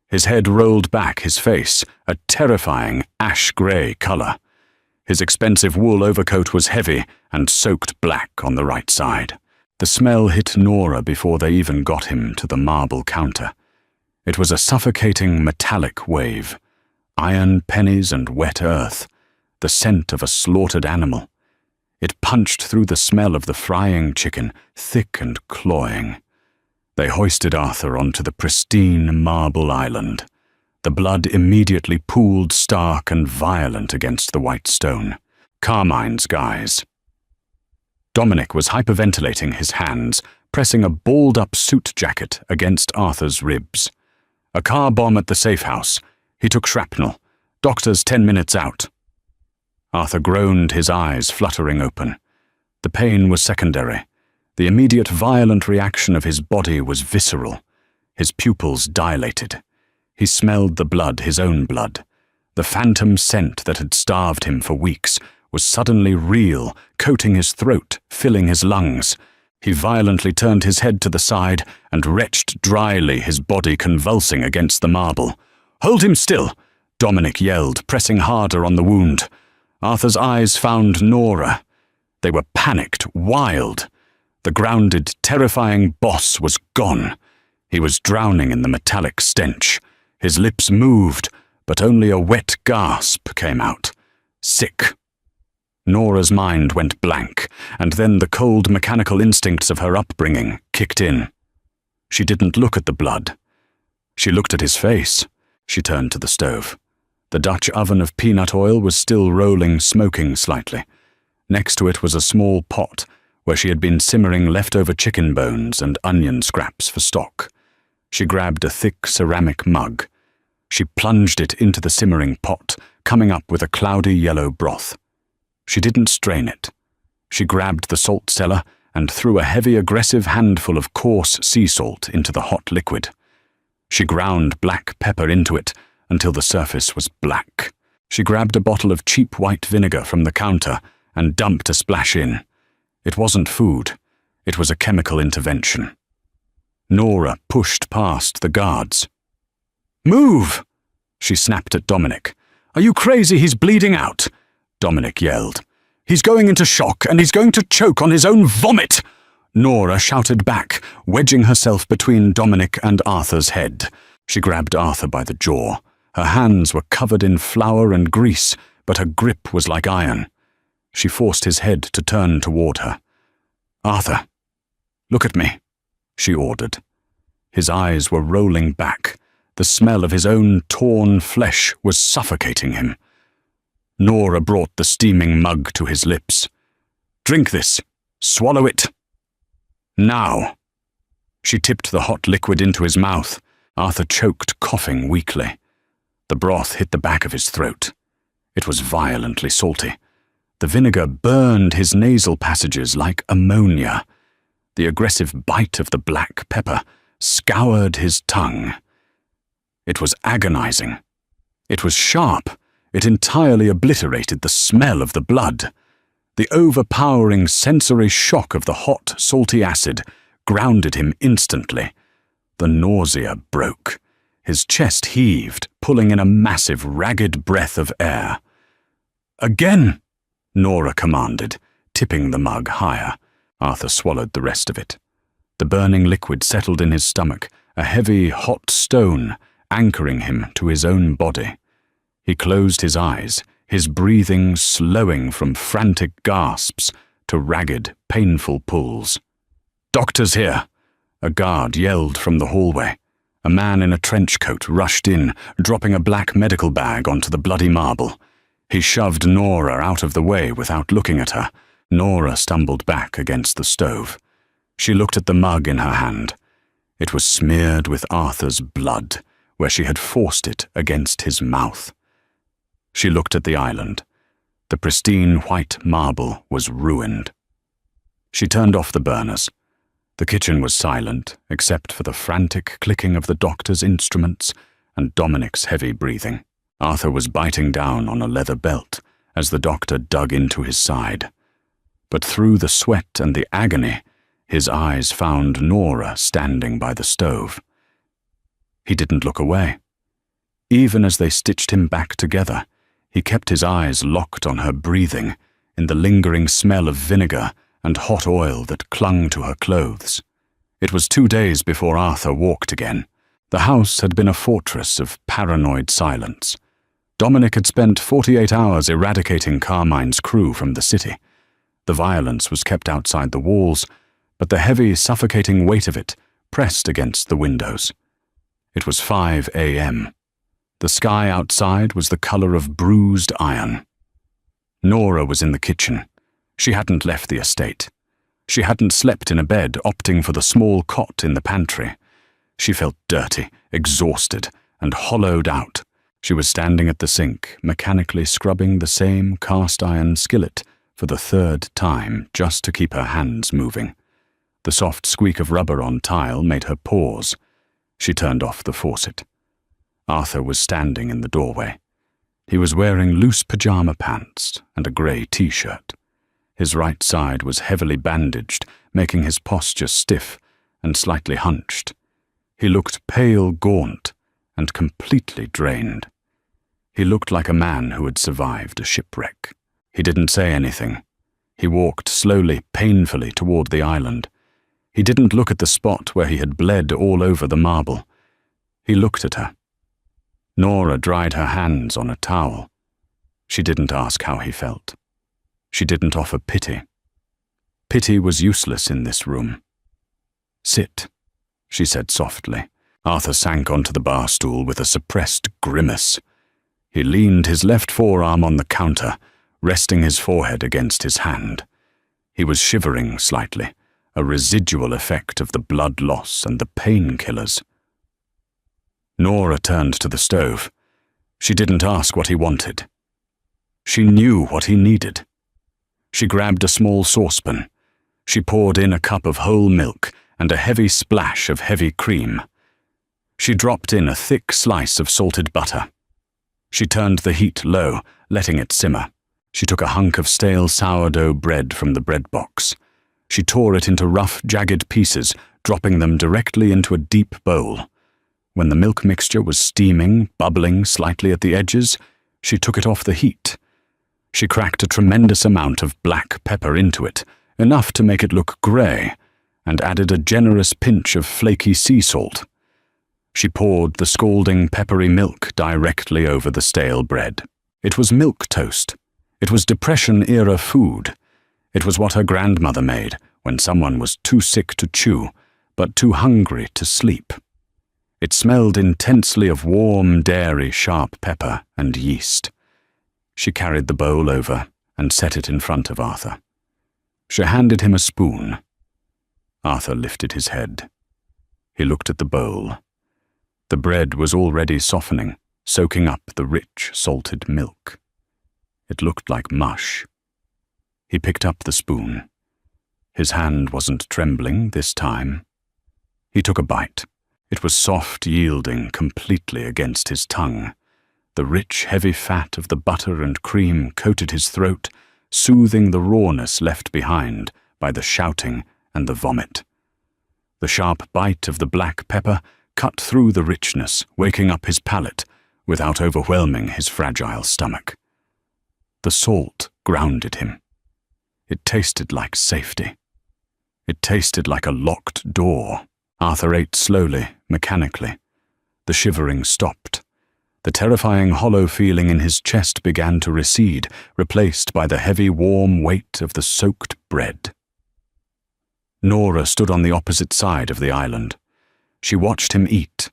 His head rolled back, his face a terrifying ash-grey colour. His expensive wool overcoat was heavy and soaked black on the right side. The smell hit Nora before they even got him to the marble counter. It was a suffocating metallic wave. Iron pennies and wet earth. The scent of a slaughtered animal. It punched through the smell of the frying chicken, thick and cloying. They hoisted Arthur onto the pristine marble island. The blood immediately pooled stark and violent against the white stone. Carmine's guys. Dominic was hyperventilating his hands, pressing a balled-up suit jacket against Arthur's ribs. "A car bomb at the safe house. He took shrapnel. Doctor's 10 minutes out." Arthur groaned, his eyes fluttering open. The pain was secondary. The immediate violent reaction of his body was visceral. His pupils dilated. He smelled the blood, his own blood. The phantom scent that had starved him for weeks was suddenly real, coating his throat, filling his lungs. He violently turned his head to the side and retched dryly, his body convulsing against the marble. "Hold him still!" Dominic yelled, pressing harder on the wound. Arthur's eyes found Nora. They were panicked, wild. The grounded, terrifying boss was gone. He was drowning in the metallic stench. His lips moved, but only a wet gasp came out. Sick. Nora's mind went blank, and then the cold mechanical instincts of her upbringing kicked in. She didn't look at the blood. She looked at his face. She turned to the stove. The Dutch oven of peanut oil was still rolling, smoking slightly. Next to it was a small pot where she had been simmering leftover chicken bones and onion scraps for stock. She grabbed a thick ceramic mug. She plunged it into the simmering pot, coming up with a cloudy yellow broth. She didn't strain it. She grabbed the salt cellar and threw a heavy, aggressive handful of coarse sea salt into the hot liquid. She ground black pepper into it until the surface was black. She grabbed a bottle of cheap white vinegar from the counter and dumped a splash in. It wasn't food. It was a chemical intervention. Nora pushed past the guards. "Move!" She snapped at Dominic. "Are you crazy? He's bleeding out!" Dominic yelled. "He's going into shock, and he's going to choke on his own vomit!" Nora shouted back, wedging herself between Dominic and Arthur's head. She grabbed Arthur by the jaw. Her hands were covered in flour and grease, but her grip was like iron. She forced his head to turn toward her. "Arthur, look at me," she ordered. His eyes were rolling back. The smell of his own torn flesh was suffocating him. Nora brought the steaming mug to his lips. "Drink this. Swallow it. Now." She tipped the hot liquid into his mouth. Arthur choked, coughing weakly. The broth hit the back of his throat. It was violently salty. The vinegar burned his nasal passages like ammonia. The aggressive bite of the black pepper scoured his tongue. It was agonizing. It was sharp. It entirely obliterated the smell of the blood. The overpowering sensory shock of the hot, salty acid grounded him instantly. The nausea broke. His chest heaved, pulling in a massive, ragged breath of air. "Again!" Nora commanded, tipping the mug higher. Arthur swallowed the rest of it. The burning liquid settled in his stomach, a heavy, hot stone anchoring him to his own body. He closed his eyes, his breathing slowing from frantic gasps to ragged, painful pulls. "Doctor's here!" A guard yelled from the hallway. A man in a trench coat rushed in, dropping a black medical bag onto the bloody marble. He shoved Nora out of the way without looking at her. Nora stumbled back against the stove. She looked at the mug in her hand. It was smeared with Arthur's blood, where she had forced it against his mouth. She looked at the island. The pristine white marble was ruined. She turned off the burners. The kitchen was silent, except for the frantic clicking of the doctor's instruments and Dominic's heavy breathing. Arthur was biting down on a leather belt as the doctor dug into his side. But through the sweat and the agony, his eyes found Nora standing by the stove. He didn't look away. Even as they stitched him back together, he kept his eyes locked on her breathing, in the lingering smell of vinegar and hot oil that clung to her clothes. It was 2 days before Arthur walked again. The house had been a fortress of paranoid silence. Dominic had spent 48 hours eradicating Carmine's crew from the city. The violence was kept outside the walls, but the heavy, suffocating weight of it pressed against the windows. It was 5 a.m. The sky outside was the color of bruised iron. Nora was in the kitchen. She hadn't left the estate. She hadn't slept in a bed, opting for the small cot in the pantry. She felt dirty, exhausted, and hollowed out. She was standing at the sink, mechanically scrubbing the same cast-iron skillet for the 3rd time just to keep her hands moving. The soft squeak of rubber on tile made her pause. She turned off the faucet. Arthur was standing in the doorway. He was wearing loose pajama pants and a grey t-shirt. His right side was heavily bandaged, making his posture stiff and slightly hunched. He looked pale, gaunt, and completely drained. He looked like a man who had survived a shipwreck. He didn't say anything. He walked slowly, painfully toward the island. He didn't look at the spot where he had bled all over the marble. He looked at her. Nora dried her hands on a towel. She didn't ask how he felt. She didn't offer pity. Pity was useless in this room. "Sit," she said softly. Arthur sank onto the bar stool with a suppressed grimace. He leaned his left forearm on the counter, resting his forehead against his hand. He was shivering slightly, a residual effect of the blood loss and the painkillers. Nora turned to the stove. She didn't ask what he wanted. She knew what he needed. She grabbed a small saucepan. She poured in a cup of whole milk and a heavy splash of heavy cream. She dropped in a thick slice of salted butter. She turned the heat low, letting it simmer. She took a hunk of stale sourdough bread from the bread box. She tore it into rough, jagged pieces, dropping them directly into a deep bowl. When the milk mixture was steaming, bubbling slightly at the edges, she took it off the heat. She cracked a tremendous amount of black pepper into it, enough to make it look grey, and added a generous pinch of flaky sea salt. She poured the scalding peppery milk directly over the stale bread. It was milk toast. It was Depression-era food. It was what her grandmother made when someone was too sick to chew, but too hungry to sleep. It smelled intensely of warm dairy, sharp pepper, and yeast. She carried the bowl over and set it in front of Arthur. She handed him a spoon. Arthur lifted his head. He looked at the bowl. The bread was already softening, soaking up the rich, salted milk. It looked like mush. He picked up the spoon. His hand wasn't trembling this time. He took a bite. It was soft, yielding completely against his tongue. The rich, heavy fat of the butter and cream coated his throat, soothing the rawness left behind by the shouting and the vomit. The sharp bite of the black pepper cut through the richness, waking up his palate without overwhelming his fragile stomach. The salt grounded him. It tasted like safety. It tasted like a locked door. Arthur ate slowly, mechanically. The shivering stopped. The terrifying hollow feeling in his chest began to recede, replaced by the heavy, warm weight of the soaked bread. Nora stood on the opposite side of the island. She watched him eat.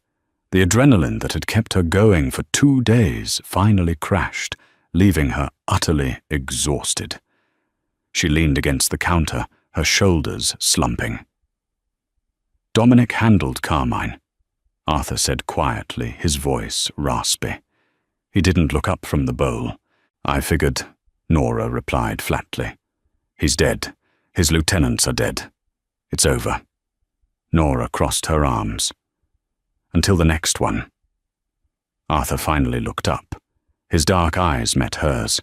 The adrenaline that had kept her going for 2 days finally crashed, leaving her utterly exhausted. She leaned against the counter, her shoulders slumping. Dominic handled Carmine, Arthur said quietly, his voice raspy. He didn't look up from the bowl. I figured, Nora replied flatly. He's dead. His lieutenants are dead. It's over. Nora crossed her arms. Until the next one. Arthur finally looked up. His dark eyes met hers.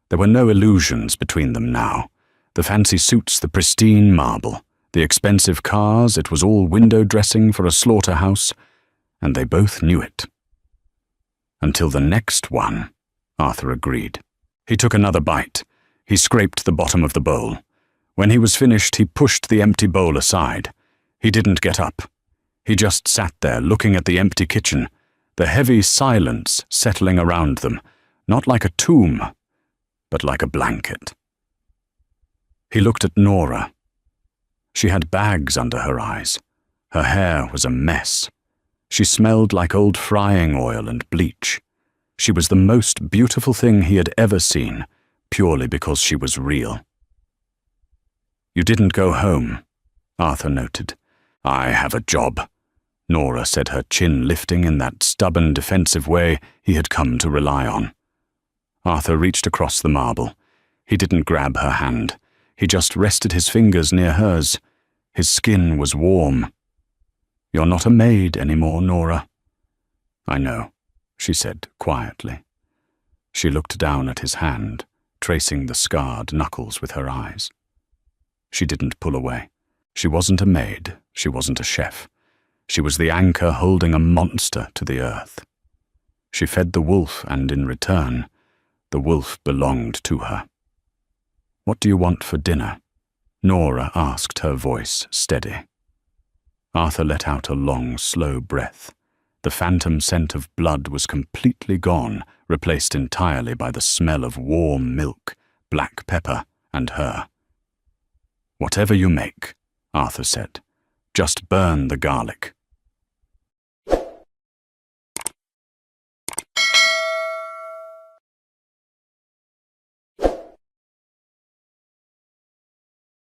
There were no illusions between them now. The fancy suits, the pristine marble, the expensive cars, it was all window dressing for a slaughterhouse, and they both knew it. Until the next one, Arthur agreed. He took another bite. He scraped the bottom of the bowl. When he was finished, he pushed the empty bowl aside. He didn't get up. He just sat there looking at the empty kitchen, the heavy silence settling around them, not like a tomb, but like a blanket. He looked at Nora. She had bags under her eyes. Her hair was a mess. She smelled like old frying oil and bleach. She was the most beautiful thing he had ever seen, purely because she was real. You didn't go home, Arthur noted. I have a job, Nora said, her chin lifting in that stubborn, defensive way he had come to rely on. Arthur reached across the marble. He didn't grab her hand. He just rested his fingers near hers. His skin was warm. You're not a maid anymore, Nora. I know, she said quietly. She looked down at his hand, tracing the scarred knuckles with her eyes. She didn't pull away. She wasn't a maid. She wasn't a chef. She was the anchor holding a monster to the earth. She fed the wolf, and in return, the wolf belonged to her. What do you want for dinner? Nora asked, her voice steady. Arthur let out a long, slow breath. The phantom scent of blood was completely gone, replaced entirely by the smell of warm milk, black pepper, and her. Whatever you make, Arthur said. just burn the garlic.